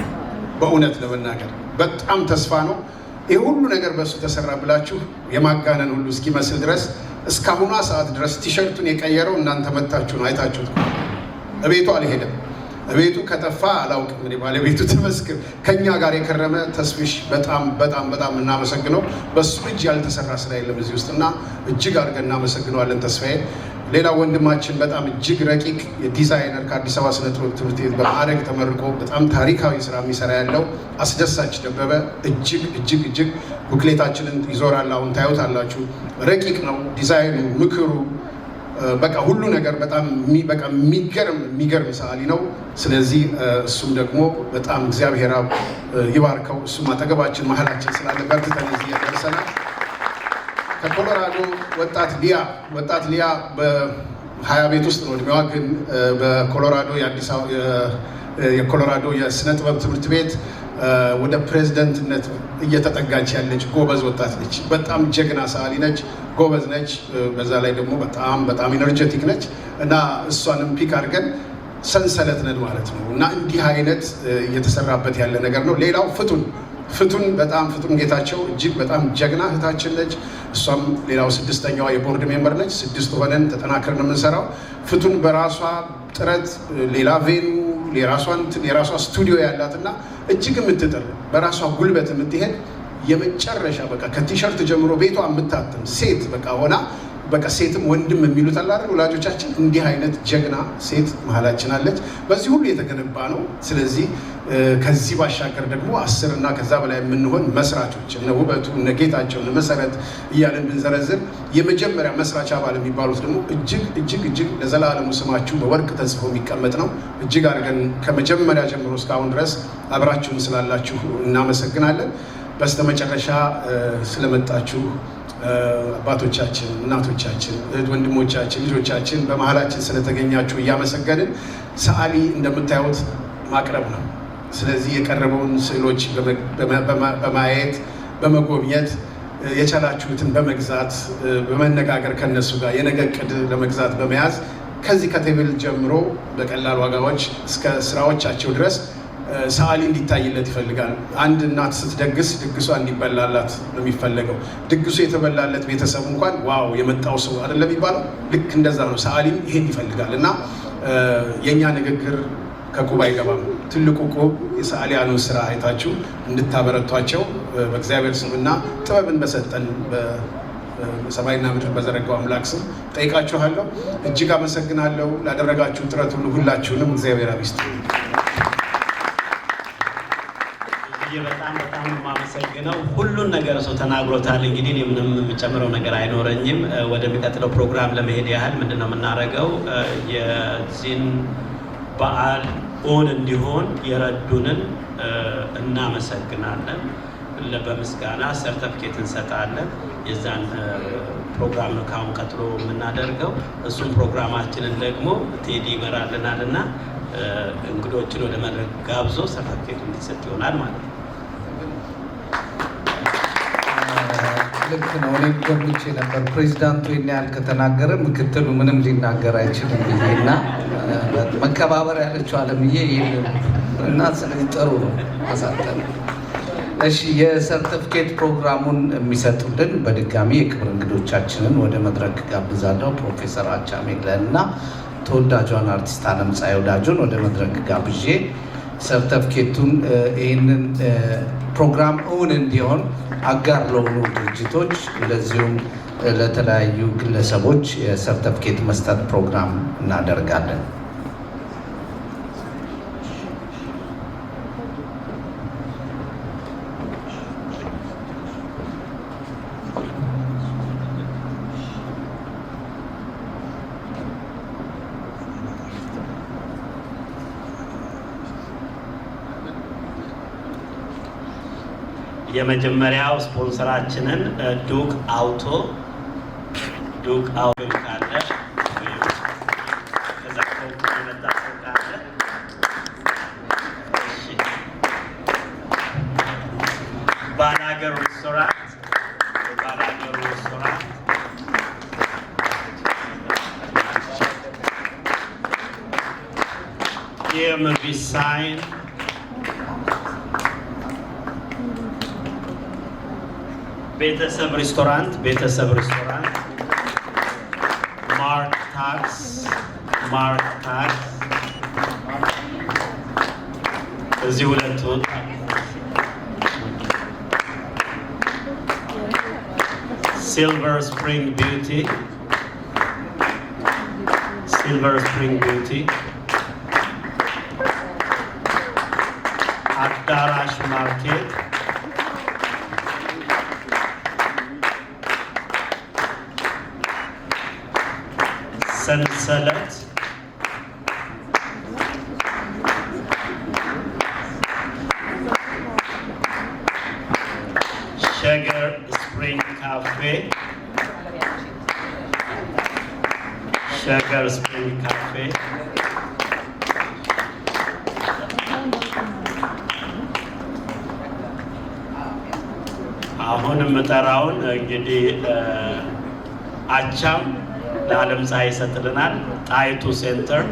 D: በእውነት ለመናገር በጣም ተስፋ ነው። ይህ ሁሉ ነገር በእሱ ተሰራ ብላችሁ የማጋነን ሁሉ እስኪመስል ድረስ እስካሁኗ ሰዓት ድረስ ቲሸርቱን የቀየረው እናንተ መታችሁ ነው፣ አይታችሁት። እቤቱ አልሄደም። እቤቱ ከጠፋ አላውቅም። እንግዲህ ባለቤቱ ተመስገን ከኛ ጋር የከረመ ተስፊሽ በጣም በጣም በጣም እናመሰግነው። በሱ እጅ ያልተሰራ ስራ የለም እዚህ ውስጥ እና እጅግ አድርገን እናመሰግነዋለን ተስፋዬ። ሌላ ወንድማችን በጣም እጅግ ረቂቅ የዲዛይነር ከአዲስ አበባ ስነ ጥበብ ትምህርት ቤት በማዕረግ ተመርቆ በጣም ታሪካዊ ስራ የሚሰራ ያለው አስደሳች ደበበ እጅግ እጅግ እጅግ ቡክሌታችንን ይዞራል። አሁን ታዩታላችሁ። ረቂቅ ነው ዲዛይኑ፣ ምክሩ፣ በቃ ሁሉ ነገር በጣም የሚገርም ሰዓሊ ነው። ስለዚህ እሱም ደግሞ በጣም እግዚአብሔር ይባርከው። እሱም አጠገባችን መሀላችን ስላለ በርትተን እዚህ ያደርሰናል። ከኮሎራዶ ወጣት ሊያ በ20 ቤት ውስጥ ነው እድሜዋ፣ ግን በኮሎራዶ የኮሎራዶ የስነ ጥበብ ትምህርት ቤት ወደ ፕሬዝደንትነት እየተጠጋች ያለች ጎበዝ ወጣት ነች። በጣም ጀግና ሰዓሊ ነች፣ ጎበዝ ነች። በዛ ላይ ደግሞ በጣም በጣም ኢነርጀቲክ ነች እና እሷንም ፒክ አድርገን ሰንሰለት ነን ማለት ነው እና እንዲህ አይነት እየተሰራበት ያለ ነገር ነው። ሌላው ፍቱን ጌታቸው እጅግ በጣም ጀግና እህታችን ነች። እሷም ሌላው 6ኛዋ የቦርድ ሜምበር ነች። 6 ሆነን ተጠናክረን የምንሰራው። ፍቱን በራሷ ጥረት ሌላ ቬኑ የራሷ ስቱዲዮ ያላትና እጅግ የምትጥር በራሷ ጉልበት የምትሄድ የመጨረሻ በቃ ከቲሸርት ጀምሮ ቤቷ የምታትም ሴት በቃ ሆና በቃ ሴትም ወንድም የሚሉት አለ አይደል ወላጆቻችን እንዲህ አይነት ጀግና ሴት መሀላችን አለች። በዚህ ሁሉ የተገነባ ነው። ስለዚህ ከዚህ ባሻገር ደግሞ 10 እና ከዛ በላይ የምንሆን መስራቾች እነ ውበቱ እነ ጌታቸው እነ መሰረት እያለን ብንዘረዝር የመጀመሪያ መስራች አባል የሚባሉት ደግሞ እጅግ ለዘላለሙ ስማችሁ በወርቅ ተጽፎ የሚቀመጥ ነው። እጅግ አድርገን ከመጀመሪያ ጀምሮ እስካሁን ድረስ አብራችሁን ስላላችሁ እናመሰግናለን። በስተመጨረሻ ስለመጣችሁ አባቶቻችን፣ እናቶቻችን፣ እህት ወንድሞቻችን፣ ልጆቻችን በመሀላችን ስለተገኛችሁ እያመሰገንን ሰዓሊ እንደምታዩት ማቅረብ ነው። ስለዚህ የቀረበውን ስዕሎች በማየት በመጎብኘት የቻላችሁትን በመግዛት በመነጋገር ከነሱ ጋር የነገ ዕቅድ ለመግዛት በመያዝ ከዚህ ከቴብል ጀምሮ በቀላል ዋጋዎች እስከ ስራዎቻቸው ድረስ ሰዓሊ እንዲታይለት ይፈልጋል። አንድ እናት ስትደግስ ድግሷ እንዲበላላት ነው የሚፈለገው። ድግሱ የተበላለት ቤተሰብ እንኳን ዋው የመጣው ሰው አይደለም የሚባለው። ልክ እንደዛ ነው ሰዓሊም ይሄን ይፈልጋል። እና የእኛ ንግግር ከቁብ አይገባም። ትልቁ ቁብ የሰዓሊያኑን ስራ አይታችሁ እንድታበረቷቸው በእግዚአብሔር ስምና ጥበብን በሰጠን በሰማይና ምድር በዘረጋው አምላክ ስም ጠይቃችኋለሁ። እጅግ አመሰግናለሁ ላደረጋችሁ ጥረት ሁሉ ሁላችሁንም እግዚአብሔር አብስት
E: በጣም የማመሰግነው ሁሉን ነገር ሰው ተናግሮታል። እንግዲህ እኔ ምንም የምጨምረው ነገር አይኖረኝም። ወደሚቀጥለው ፕሮግራም ለመሄድ ያህል ምንድነው የምናደርገው? የዚህን በዓል ኦን እንዲሆን የረዱንን እናመሰግናለን። በምስጋና ሰርተፍኬት እንሰጣለን። የዛን ፕሮግራም ነው ካሁን ቀጥሎ የምናደርገው። እሱም ፕሮግራማችንን ደግሞ ቴዲ ይመራልናል እና እንግዶችን ወደ መድረክ ጋብዞ ሰርተፍኬቱ እንዲሰጥ ይሆናል ማለት ነው።
A: ልክ ነው። እኔም ገምቼ ነበር ፕሬዚዳንቱ ይህን ያህል ከተናገረ ምክትሉ ምንም ሊናገር አይችልም ብዬ እና መከባበር ያለችው አለምዬ የለም እና ስለዚህ ጥሩ ነው አሳጠን። እሺ የሰርተፍኬት ፕሮግራሙን የሚሰጡልን በድጋሚ የክብር እንግዶቻችንን ወደ መድረክ ጋብዛለሁ። ፕሮፌሰር አቻሜለን እና ተወዳጇን አርቲስት አለምፀሐይ ወዳጆን ወደ መድረክ ጋብዤ ሰርተፍኬቱን ይህንን ፕሮግራም እውን እንዲሆን አጋር ለሆኑ ድርጅቶች እንደዚሁም ለተለያዩ ግለሰቦች የሰርተፍኬት መስጠት ፕሮግራም እናደርጋለን።
E: የመጀመሪያው ስፖንሰራችንን ዱክ አውቶ ካለ ከዛ የመጣ ሰው ካለ ባላገር ሬስቶራንት የምቢ ሳይን ቤተሰብ ሬስቶራንት ማርክ ታክስ እዚህ ሁለቱ ሲልቨር ስፕሪንግ ቢዩቲ አዳራሽ ማርኬት ሰንሰለት ሸገር ስፕሪንግ ካፌ አሁን የምጠራውን እንግዲህ አቻም ለዓለምፀሐይ ይሰጥልናል። ጣይቱ ሴንተር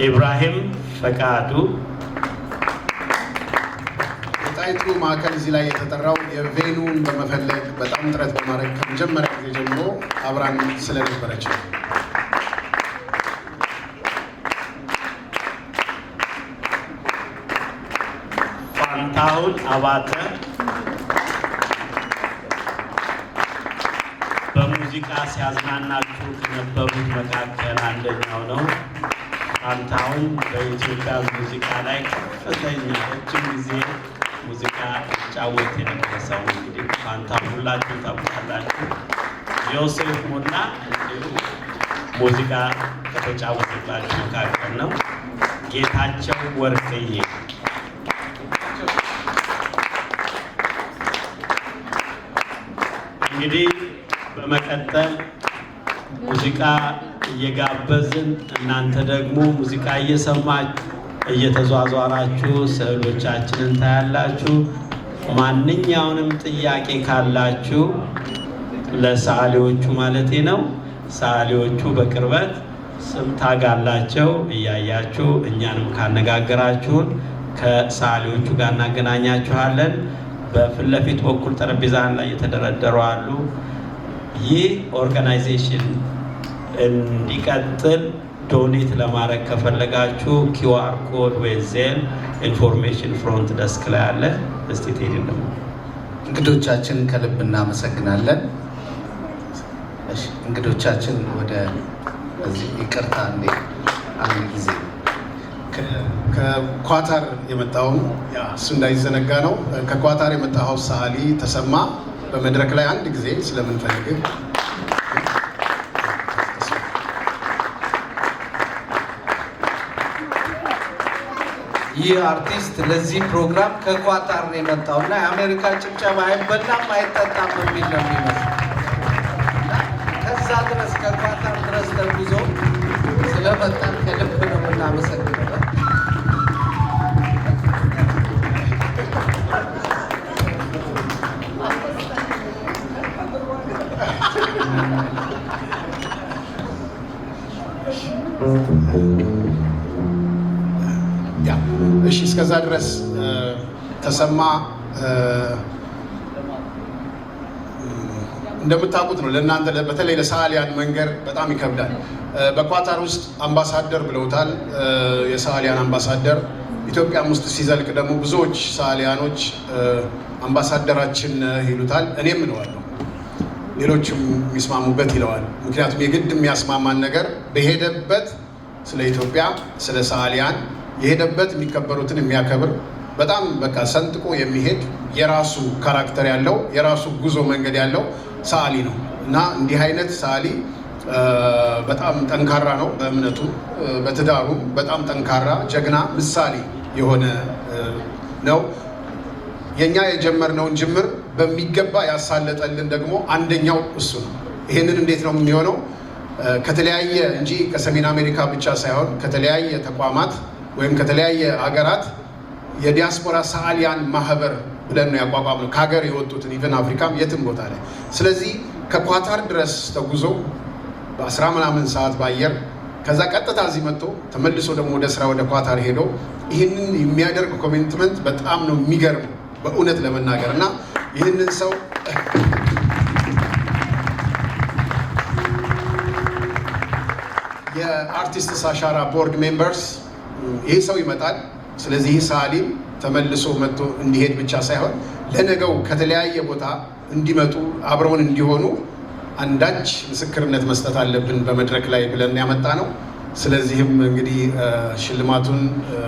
E: ኢብራሂም ፈቃዱ
D: የጣይቱ ማዕከል እዚህ ላይ የተጠራው የቬኑን በመፈለግ በጣም ጥረት በማድረግ ከመጀመሪያ ጊዜ ጀምሮ አብራን ስለነበረች ነው።
E: ፋንታሁን አባተ በሙዚቃ ሲያዝናናችሁ ከነበሩት መካከል አንደኛው ነው። ፋንታሁን በኢትዮጵያ ሙዚቃ ላይ ከፍተኛ ረጅም ጊዜ ሙዚቃ ሲጫወት የነበረ ሰው ነው። እንግዲህ ፋንታሁን ሁላችሁም ታውቁታላችሁ። ዮሴፍ ሞላ እንዲሁ ሙዚቃ ከተጫወተባቸው መካከል ነው። ጌታቸው ወርቅዬ እንግዲህ በመቀጠል ሙዚቃ እየጋበዝን እናንተ ደግሞ ሙዚቃ እየሰማችሁ እየተዟዟራችሁ ስዕሎቻችንን ታያላችሁ። ማንኛውንም ጥያቄ ካላችሁ ለሰዓሊዎቹ ማለቴ ነው፣ ሰዓሊዎቹ በቅርበት ስም ታጋላቸው እያያችሁ እኛንም ካነጋገራችሁን ከሰዓሊዎቹ ጋር እናገናኛችኋለን። በፊት ለፊት በኩል ጠረጴዛን ላይ የተደረደሩ አሉ። ይህ ኦርጋናይዜሽን እንዲቀጥል ዶኔት ለማድረግ ከፈለጋችሁ ኪውአር ኮድ ወይ ዜል ኢንፎርሜሽን ፍሮንት ደስክ ላይ አለ። እስቲ ቴዲ ደግሞ
A: እንግዶቻችን ከልብ እናመሰግናለን። እሺ እንግዶቻችን ወደ እዚህ ይቅርታ እንዴ አንድ ጊዜ
D: ከኳታር የመጣው እሱ እንዳይዘነጋ ነው። ከኳታር የመጣው ሰዓሊ ተሰማ በመድረክ ላይ አንድ ጊዜ ስለምንፈልግ
A: ይህ አርቲስት ለዚህ ፕሮግራም ከኳታር ነው የመጣውና የአሜሪካ ጭብጨባ አይበላም አይጠጣም በሚል ነው የሚመስለው። ከዛ ድረስ ከኳታር ድረስ ተጉዞ ስለመጣን ከልብ ነው የምናመሰግነው።
D: እሺ እስከዛ ድረስ ተሰማ እንደምታውቁት ነው። ለእናንተ በተለይ ለሰዓሊያን መንገር በጣም ይከብዳል። በኳታር ውስጥ አምባሳደር ብለውታል። የሰዓሊያን አምባሳደር ኢትዮጵያም ውስጥ ሲዘልቅ ደግሞ ብዙዎች ሰዓሊያኖች አምባሳደራችን ይሉታል። እኔም እለዋለሁ፣ ሌሎችም የሚስማሙበት ይለዋል። ምክንያቱም የግድ የሚያስማማን ነገር በሄደበት ስለ ኢትዮጵያ ስለ ሰዓሊያን የሄደበት የሚከበሩትን የሚያከብር በጣም በቃ ሰንጥቆ የሚሄድ የራሱ ካራክተር ያለው የራሱ ጉዞ መንገድ ያለው ሰዓሊ ነው እና እንዲህ አይነት ሰዓሊ በጣም ጠንካራ ነው። በእምነቱ በትዳሩ በጣም ጠንካራ ጀግና ምሳሌ የሆነ ነው። የኛ የጀመርነውን ጅምር በሚገባ ያሳለጠልን ደግሞ አንደኛው እሱ ነው። ይህንን እንዴት ነው የሚሆነው? ከተለያየ እንጂ ከሰሜን አሜሪካ ብቻ ሳይሆን ከተለያየ ተቋማት ወይም ከተለያየ ሀገራት የዲያስፖራ ሰዓሊያን ማህበር ብለን ነው ያቋቋምነው። ከሀገር የወጡትን ኢቨን አፍሪካም የትም ቦታ ላይ። ስለዚህ ከኳታር ድረስ ተጉዞ በ10 ምናምን ሰዓት በአየር ከዛ ቀጥታ እዚህ መጥቶ ተመልሶ ደግሞ ወደ ስራ ወደ ኳታር ሄዶ ይህንን የሚያደርግ ኮሚትመንት በጣም ነው የሚገርም በእውነት ለመናገር እና ይህንን ሰው የአርቲስትስ አሻራ ቦርድ ሜምበርስ ይህ ሰው ይመጣል። ስለዚህ ይህ ሰዓሊም ተመልሶ መጥቶ እንዲሄድ ብቻ ሳይሆን ለነገው ከተለያየ ቦታ እንዲመጡ አብረውን እንዲሆኑ አንዳች ምስክርነት መስጠት አለብን በመድረክ ላይ ብለን ያመጣ ነው። ስለዚህም እንግዲህ ሽልማቱን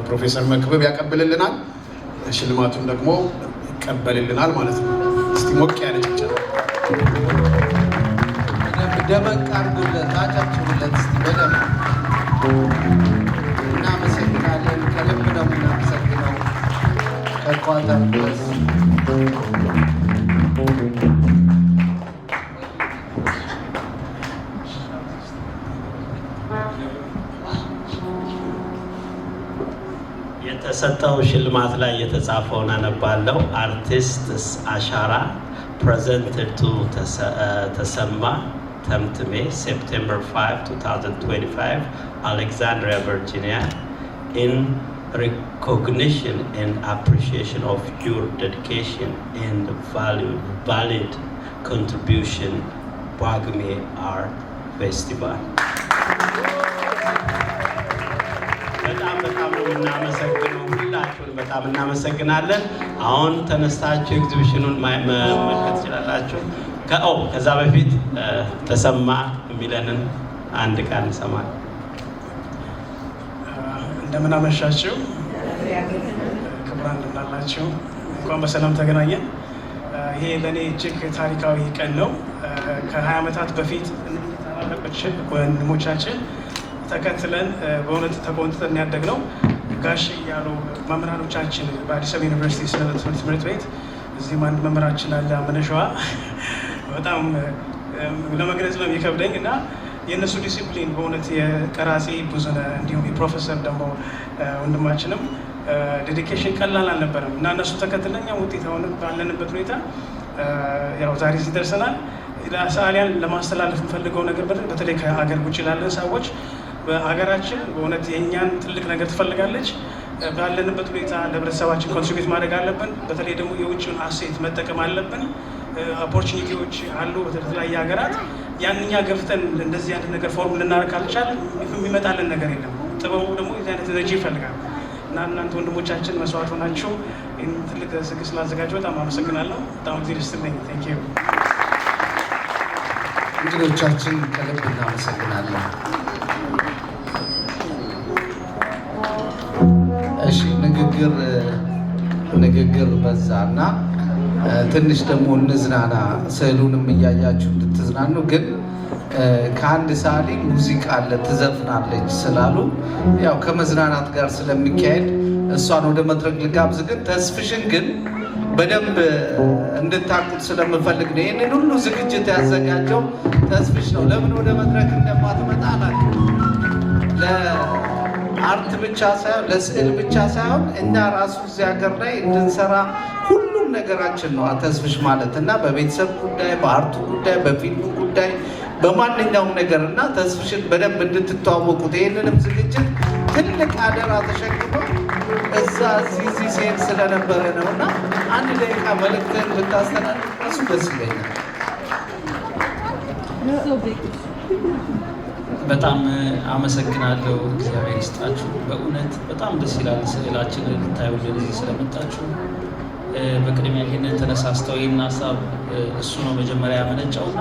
D: ፕሮፌሰር መክብብ ያቀብልልናል፣ ሽልማቱን ደግሞ ይቀበልልናል ማለት ነው። እስቲ ሞቅ ያለ ጭብጨባ
A: ደመቅ አድርጉለት፣ አጨብጭቡለት እስቲ በደንብ። እናመሰግናለን፣ ከልብ ነው የምናመሰግነው። ከኳታር ድረስ
E: የተሰጠው ሽልማት ላይ የተጻፈውን አነባለሁ። አርቲስትስ አሻራ presented to Tesema Temteme, September 5, 2025, Alexandria, Virginia, in recognition and appreciation of your dedication and valid contribution Pagume Art Festival. በጣም ነው እናመሰግነው። ሁላችሁን በጣም እናመሰግናለን። አሁን ተነስታችሁ ኤግዚቢሽኑን መመልከት ትችላላችሁ። ከዛ በፊት ተሰማ የሚለንን አንድ ቃል እንሰማለን።
F: እንደምን አመሻችሁ ክቡራን፣ እንደምን አላችሁ? እንኳን በሰላም ተገናኘን። ይሄ ለእኔ እጅግ ታሪካዊ ቀን ነው። ከ20 ዓመታት በፊት ታላላቆች ወንድሞቻችን ተከትለን በእውነት ተቆንጥጠን ያደግነው ጋሽ እያሉ መምህራኖቻችን በአዲስ አበባ ዩኒቨርሲቲ ስነ ትምህርት ቤት እዚህም አንድ መምህራችን አለ አመነሸዋ በጣም ለመግለጽ ነው የሚከብደኝ እና የእነሱ ዲሲፕሊን በእውነት የቀራጺ ብዙነህ እንዲሁም የፕሮፌሰር ደግሞ ወንድማችንም ዴዲኬሽን ቀላል አልነበረም እና እነሱ ተከትለኛ ውጤት አሁን ባለንበት ሁኔታ ያው ዛሬ እዚህ ደርሰናል። ለሰዓሊያን ለማስተላለፍ የምፈልገው ነገር በተለይ ከሀገር ውጭ ላለን ሰዎች በሀገራችን በእውነት የእኛን ትልቅ ነገር ትፈልጋለች። ባለንበት ሁኔታ ለህብረተሰባችን ኮንትሪቢዩት ማድረግ አለብን። በተለይ ደግሞ የውጭውን አሴት መጠቀም አለብን። ኦፖርቹኒቲዎች አሉ በተለያየ ሀገራት። ያንኛ ገፍተን እንደዚህ አይነት ነገር ፎርም ልናደርግ ካልቻል የሚመጣልን ነገር የለም። ጥበቡ ደግሞ የዚህ አይነት ኤነርጂ ይፈልጋል እና እናንተ ወንድሞቻችን መስዋዕት ሆናችሁ ትልቅ ዝግጅት ስላዘጋጁ በጣም አመሰግናለሁ። በጣም ጊዜ ደስትልኝ። ቴንክ ዩ።
A: እንግዶቻችን ከልብ እናመሰግናለን። እሺ ንግግር በዛ እና ትንሽ ደግሞ እንዝናና፣ ስዕሉንም እያያችሁ እንድትዝናኑ። ግን ከአንድ ሰዓሊ ሙዚቃ አለ ትዘፍናለች ስላሉ ያው ከመዝናናት ጋር ስለሚካሄድ እሷን ወደ መድረክ ልጋብዝ። ግን ተስፍሽን ግን በደንብ እንድታቁት ስለምፈልግ ነው። ይህንን ሁሉ ዝግጅት ያዘጋጀው ተስፍሽ ነው። ለምን ወደ መድረክ እንደማትመጣ አላውቅም። ለአርት ብቻ ሳይሆን ለስዕል ብቻ ሳይሆን እና ራሱ እዚህ ሀገር ላይ እንድንሰራ ሁሉም ነገራችን ነው ተስፍሽ ማለት እና በቤተሰብ ጉዳይ፣ በአርቱ ጉዳይ፣ በፊልሙ ጉዳይ፣ በማንኛውም ነገር እና ተስፍሽን በደንብ እንድትተዋወቁት ይህንንም ዝግጅት ትልቅ አደራ ተሸክሞ እዚህ ሲሄድ ስለነበረ ነው እና አንድ ደቂቃ መልእክትን ብታስተላልፍ እሱ ደስ ይለኛል።
G: በጣም አመሰግናለሁ። እግዚአብሔር ይስጣችሁ። በእውነት በጣም ደስ ይላል። ስዕላችንን ልታዩልን እዚህ ስለመጣችሁ በቅድሚያ ይህንን ተነሳስተው ይህን ሀሳብ እሱ ነው መጀመሪያ ያመነጨውና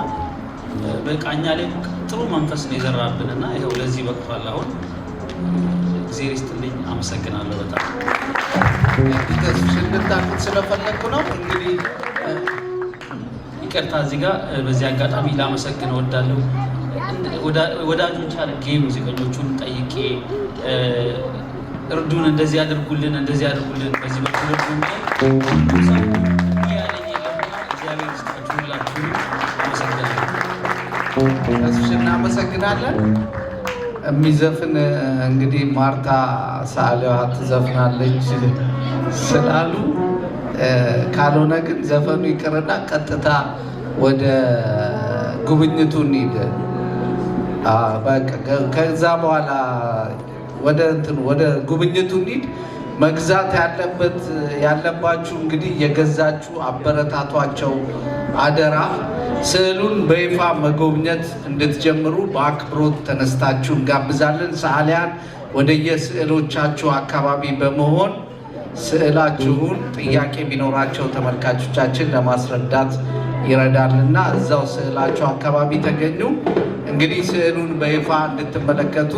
G: በቃኛ ላይ ጥሩ መንፈስ ነው የዘራብን እና ይኸው ለዚህ በቅቷል። አሁን እግዚአብሔር ይስጥልኝ። አመሰግናለሁ በጣም
A: እንድታቁት ስለፈለግኩ ነው። እንግዲህ
G: ይቅርታ እዚህ ጋር በዚህ አጋጣሚ ላመሰግን እወዳለሁ። ወዳጆች አድርጌ ሙዚቀኞቹን ጠይቄ እርዱን፣ እንደዚህ አድርጉልን፣ በዚህ በኩል እርዱን ያለኝ የለምና እግዚአብሔር ይስጣችሁ ሁላችሁ። አመሰግናለሁ።
A: እናመሰግናለን። የሚዘፍን እንግዲህ ማርታ ሰዓሊዋ ትዘፍናለች ስላሉ ካልሆነ ግን ዘፈኑ ይቅርና ቀጥታ ወደ ጉብኝቱ እንሂድ። ከዛ በኋላ ወደ ጉብኝቱ እንሂድ። መግዛት ያለባችሁ እንግዲህ የገዛችሁ አበረታቷቸው አደራ። ስዕሉን በይፋ መጎብኘት እንድትጀምሩ በአክብሮት ተነስታችሁ እንጋብዛለን። ሰዓሊያን ወደየስዕሎቻችሁ አካባቢ በመሆን ስዕላችሁን ጥያቄ ቢኖራቸው ተመልካቾቻችን ለማስረዳት ይረዳልና እዛው ስዕላችሁ አካባቢ ተገኙ። እንግዲህ ስዕሉን በይፋ እንድትመለከቱ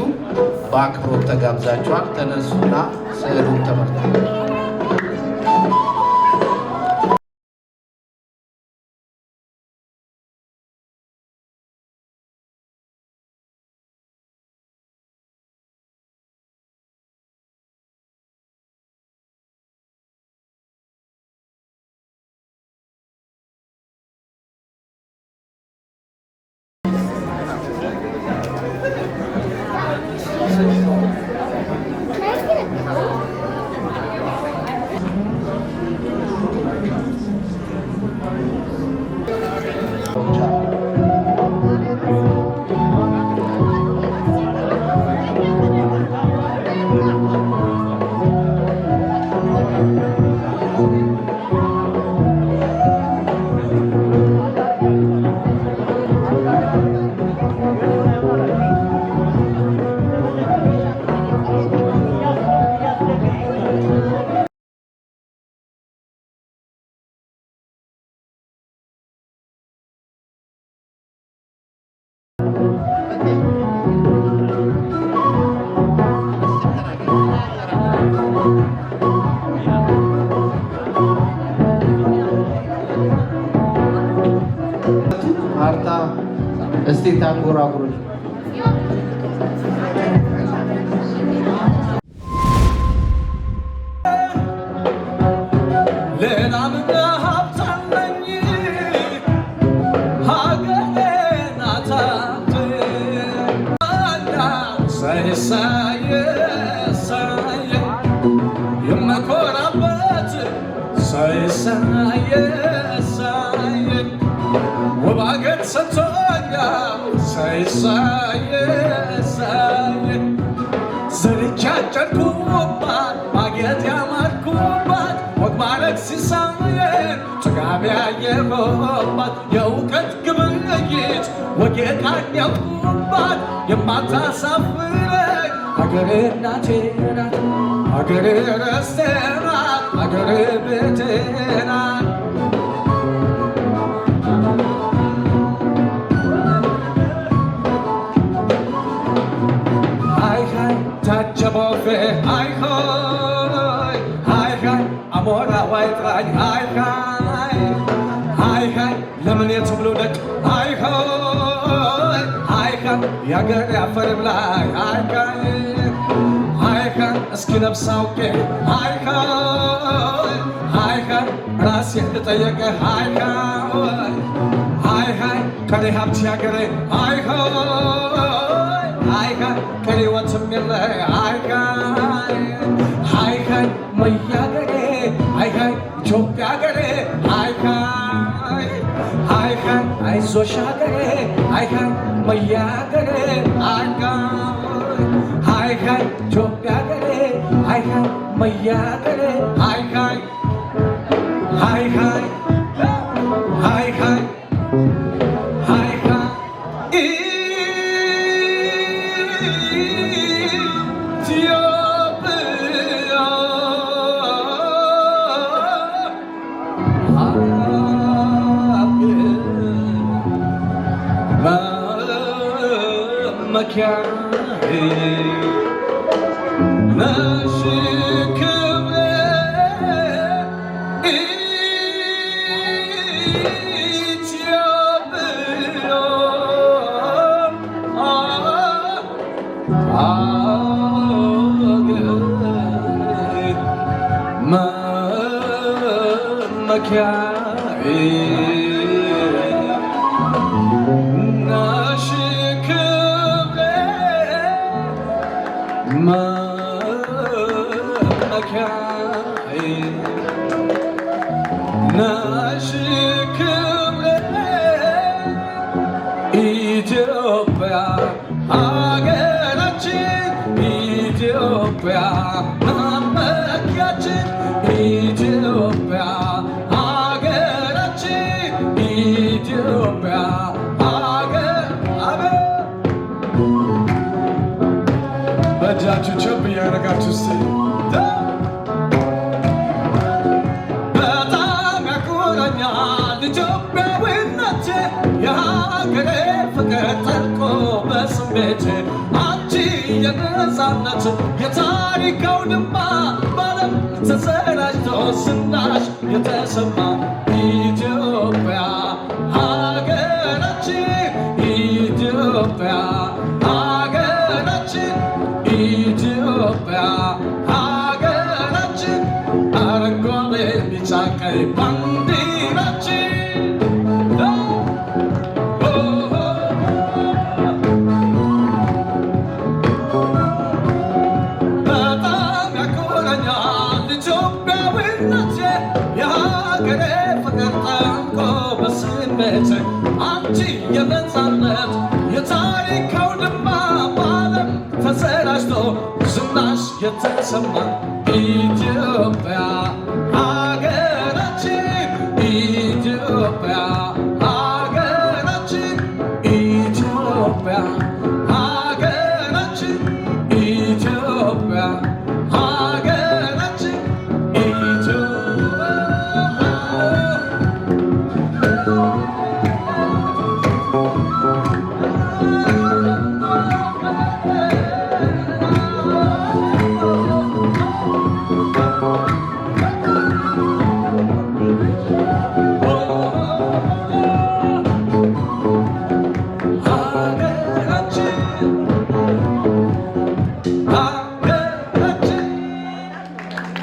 A: በአክብሮት ተጋብዛችኋል። ተነሱና ስዕሉን ተመልከቱ። እስቲ ታንጎራጉሩ።
H: የእውቀት ግብይት ወጌታኛውባት የማታሳፍረኝ ሀገሬ እናቴ ናት፣ ሀገሬ ርስቴ ናት፣ ሀገሬ ቤቴ ናት። ሃይ ሃይ ታጀቦፌ ሃይ ሃይ ሃይ ሃይ አሞራ ዋይጥራኝ ሃይ ሃይ ሃይ ሃይ ለምን የትብሎ ደቅ ሃይ ሃይ ሃይ ሃይ ያገር ያፈር ብላይ ሃይ ሃይ ሃይ ሃይ እስኪ ነፍስ አውቄ ሃይ ሃይ ሃይ ሃይ ራሴ ልጠየቀ ሃይ ሃይ ሃይ ሃይ ከኔ ሀብት ያገሬ ሃይ ሃይ ሃይ ሃይ ከኔ ወትም የለ ሃይ ሃይ ሃይ ሃይ መያገሬ ሃይ ሃይ ኢትዮጵያ ገሬ ሃይ ሃይ ሃይ ሃይ አይዞሽ ሀገሬ ሃይ ሃይ መያገሬ ሃይ ሃይ ሃይ ኢትዮጵያ ገሬ ሃይ ሃይ መያገሬ ሃይ ሃይ ሃይ ሃይ ሃይ ሃይ ሃይ ሃይ ኢትዮጵያ ሀገራችን ኢትዮጵያ መመኪያችን ኢትዮጵያ ሀገራችን ኢትዮጵያ ሀገር በእጃችሁ ቸብ እያደረጋችሁ ስ በጣም ያኮራኛል ኢትዮጵያዊነት የሀገሬ ፍቅር ጠልቆ በስሜት አንቺ የነፃነት የታሪክ አውድማ በዓለም ተሰራጭቶ ዝናሽ የተሰማ ኢትዮጵያ ሀገራችን ኢትዮጵያ ሀገራችን ኢትዮጵያ ሀገራችን አረንጓዴ ቢጫ ቀይ ባንዲራችን የሀገሬ ፍቅር ጠንቆ በስሜት አንቺ የነፃነት የታሪክ አውድማ በዓለም ተሰራጭቶ ዝናሽ የተሰማ ኢትዮጵያ ሀገራችን ኢትዮጵያ ሀገራችን ኢትዮጵያ ሀገራችን ኢትዮጵያ ሀገራችን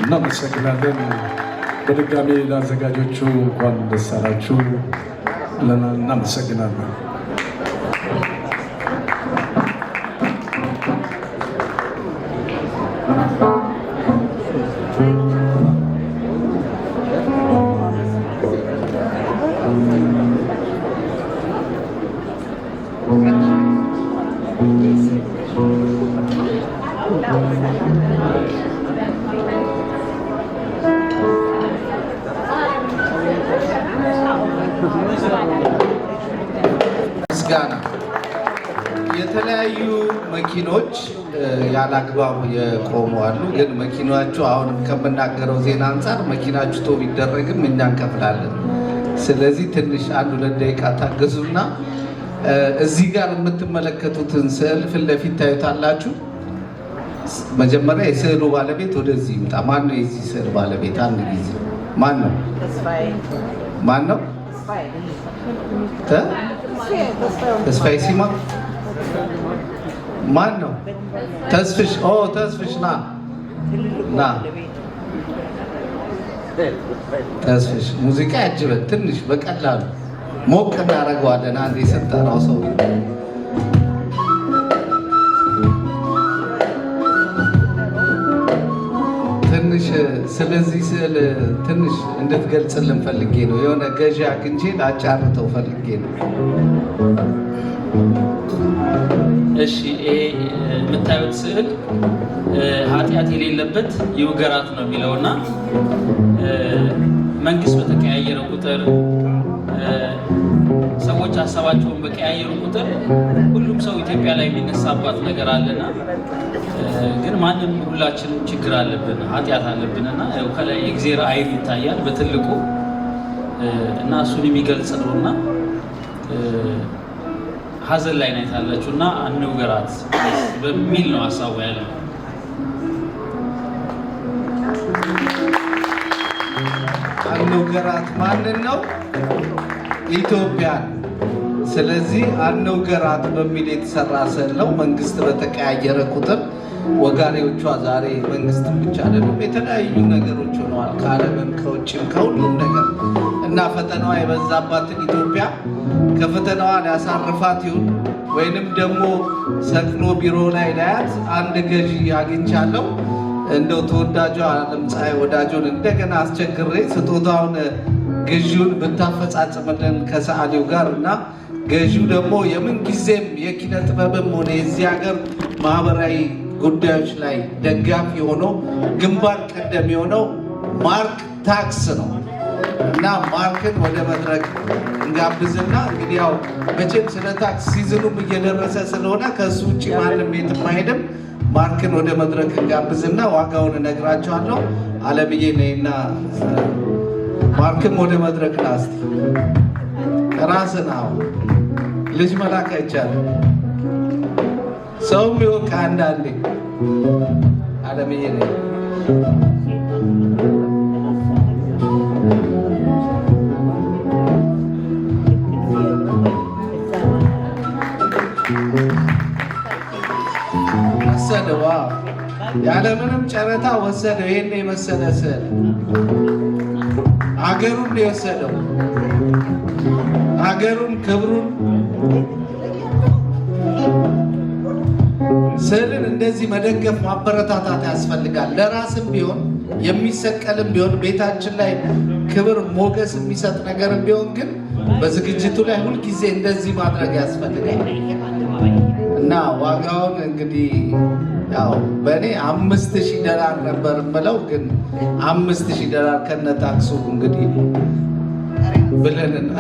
H: እናመሰግናለን። በድጋሚ ለአዘጋጆቹ እንኳን ደስ አላችሁ ብለናል። እናመሰግናለን።
A: ምስጋና የተለያዩ መኪኖች ያላግባብ የቆሙ አሉ። ግን መኪናችሁ አሁንም ከምናገረው ዜና አንጻር መኪናችሁ ቶ ቢደረግም እኛ እንከፍላለን። ስለዚህ ትንሽ 1-2 ደቂቃ ታገዙና እዚህ ጋር የምትመለከቱትን ስዕል ፊት ለፊት ታዩታላችሁ። መጀመሪያ የስዕሉ ባለቤት ወደዚህ ይምጣ። ማን ነው የዚህ ስዕል ባለቤት? አንድ ጊዜ ማን ነው? ማን ነው? ተስፋዬ ሲማ። ማን ነው? ተስፍሽ። ኦ ተስፍሽ ና ና ተስፍሽ ሙዚቃ ያጅበን ትንሽ በቀላሉ ሞቅ እናደርገዋለን። አንድ የሰጠራው ሰው ትንሽ ስለዚህ ስዕል ትንሽ እንድትገልጽልን ፈልጌ ነው። የሆነ ገዢ አግኝቼ ላጫርተው ፈልጌ ነው።
G: እሺ፣ ይሄ የምታዩት ስዕል ኃጢአት የሌለበት ይውገራት ነው የሚለውና መንግስት በተቀያየረ ቁጥር ሰዎች ሀሳባቸውን በቀያየሩ ቁጥር ሁሉም ሰው ኢትዮጵያ ላይ የሚነሳባት ነገር አለና ግን ማንም ሁላችንም ችግር አለብን፣ ኃጢአት አለብንና ያው ከላይ የእግዚአብሔር አይን ይታያል በትልቁ እና እሱን የሚገልጽ ነውና ሀዘን ላይ ናት ያለችው እና አንውገራት በሚል ነው ሀሳቡ ያለው።
A: አንውገራት ማንን ነው? ኢትዮጵያን። ስለዚህ አንውገራት በሚል የተሰራ ስዕል ነው። መንግስት በተቀያየረ ቁጥር ወጋሪዎቿ ዛሬ መንግስት ብቻ አይደሉም፣ የተለያዩ ነገሮች ሆነዋል። ከዓለምም ከውጭም ከሁሉም ነገር እና ፈተናዋ የበዛባትን ኢትዮጵያ ከፈተናዋ ሊያሳርፋት ይሁን ወይንም ደግሞ ሰቅሎ ቢሮ ላይ ላያት አንድ ገዢ አግኝቻለሁ። እንደው ተወዳጇ ዓለምፀሐይ ወዳጆን እንደገና አስቸግሬ ስጦታውን ገዢውን ብታፈጻጽምልን ከሰዓሊው ጋር እና ገዢው ደግሞ የምንጊዜም የኪነ ጥበብም ሆነ የዚህ ሀገር ማህበራዊ ጉዳዮች ላይ ደጋፊ የሆነው ግንባር ቀደም የሆነው ማርክ ታክስ ነው እና ማርክን ወደ መድረክ እንጋብዝና እንግዲህ ያው መቼም ስለ ታክስ ሲዝኑም እየደረሰ ስለሆነ ከሱ ውጭ ማንም የትም አይሄድም። ማርክን ወደ መድረክ እንጋብዝና ዋጋውን እነግራቸዋለሁ። አለምዬ ነይና ማርክም ወደ መድረክ ና እስቲ ራስን አሁን ልጅ መላክ አይቻልም። ሰውም ይወቅ አንዳንዴ። አለምዬ ነይ ወሰደዋ ያለምንም ጨረታ ወሰደው። ይሄን የመሰለ ስዕል አገሩን ነው የወሰደው። አገሩን ክብሩን ስዕልን እንደዚህ መደገፍ ማበረታታት ያስፈልጋል። ለራስም ቢሆን የሚሰቀልም ቢሆን ቤታችን ላይ ክብር ሞገስ የሚሰጥ ነገርም ቢሆን ግን በዝግጅቱ ላይ ሁልጊዜ እንደዚህ ማድረግ ያስፈልጋል እና ዋጋውን እንግዲህ ያው በእኔ $5000 ነበር የምለው ግን $5000 ከነ ታክሱ እንግዲህ ብለንና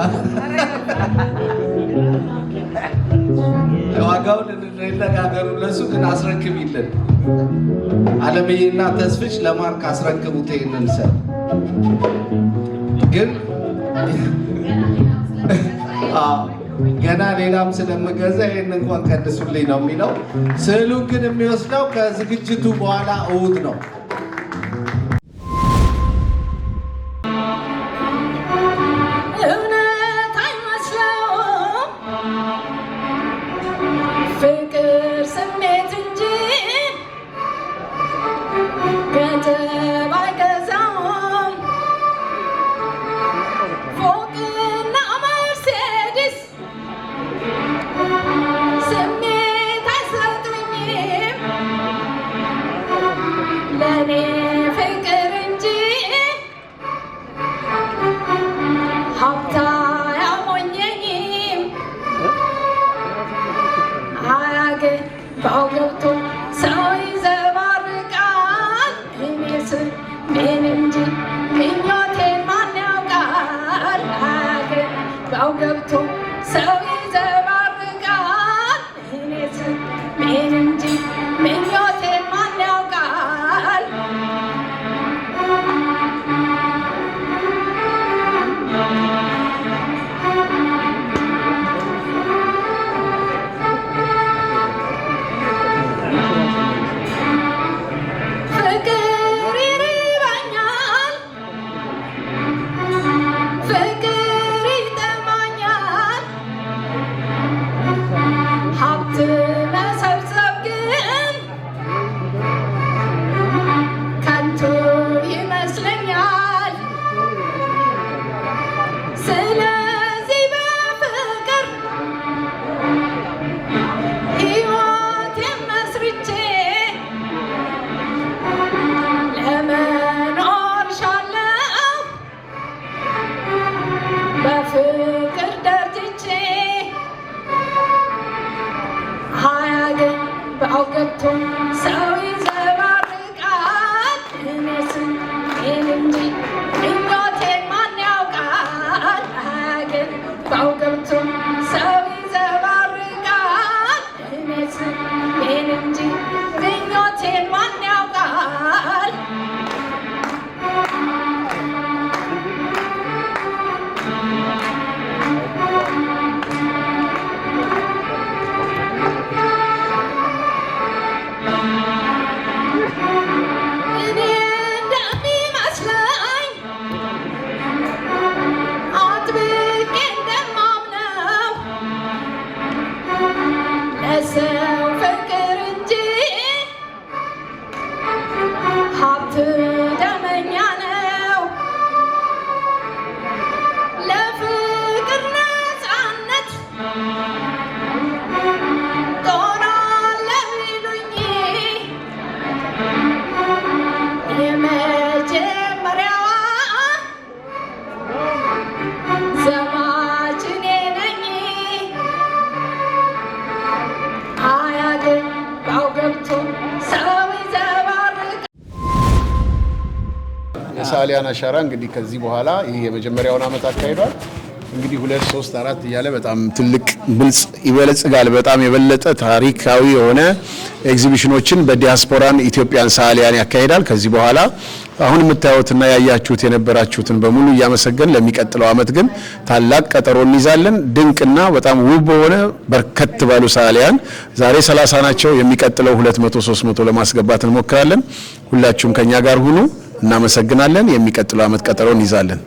A: ዋጋውን እንነጋገሩ። ለሱ ግን አስረክቢልን አለምዬና ተስፍሽ ለማርክ አስረክቡት። ይሄንን ሰው ግን ገና ሌላም ስለምገዛ ይሄን እንኳን ቀንሱልኝ ነው የሚለው። ስዕሉን ግን የሚወስደው ከዝግጅቱ በኋላ እሑድ ነው።
I: እውነት አይመስለውም ፍቅር ስሜት እንጂ ገንዘብ የኔ ፍቅር እንጂ ሀብታ ያሞኘኝም አያገባው ገብቶ ሰው ይዘባርቃል እኔስ ምን እንጂ ምኞቴን ማን ያውቃል አያገባው ገብቶ ሰው ይዘባርቃል እኔስ ምን እንጂ ምኞቴን ማን ያውቃል ፍቅር ይርበኛል ፍቅር ይጠማኛል ሀብት መሰብሰብ ግን ከንቱ ይመስለኛል ስለዚህ በፍቅር ሕይወቴን መስርቼ ለመኖር ሻለው በፍቅር ደርጅቼ አያገባው ገብቶ ሰው ይዘባርቃል እኔስ ምን እንጂ ምኞቴን ማን ያውቃል አያገባው ገብቶ ሰው ይዘባርቃል እኔስ ምን እንጂ ምኞቴን ማን ያውቃል እኔ እንደሚመስለኝ አጥብቄ እንደማምነው ለሰው ፍቅር እንጂ ሀብት ደመኛ ነው ለፍቅር ነፃነት ጦራለሁ ይሉኝ የመጀመሪያዋ ዘማች እኔ ነኝ አያገባው ገብቶ ሰው ይዘባርቃል
D: የሰዓሊያን አሻራ እንግዲህ ከዚህ በኋላ ይህ የመጀመሪያውን ዓመት አካሂዷል። እንግዲህ 2 3 4 እያለ በጣም ትልቅ ብልጽ ይበለጽጋል። በጣም የበለጠ ታሪካዊ የሆነ ኤግዚቢሽኖችን በዲያስፖራን ኢትዮጵያን ሰዓሊያን ያካሂዳል። ከዚህ በኋላ አሁን የምታዩትና ያያችሁት የነበራችሁትን በሙሉ እያመሰገን ለሚቀጥለው ዓመት ግን ታላቅ ቀጠሮ እንይዛለን። ድንቅና በጣም ውብ በሆነ በርከት ባሉ ሰዓሊያን ዛሬ 30 ናቸው። የሚቀጥለው 200 300 ለማስገባት እንሞክራለን። ሁላችሁም ከኛ ጋር ሁኑ። እናመሰግናለን። የሚቀጥለው ዓመት ቀጠሮ እንይዛለን።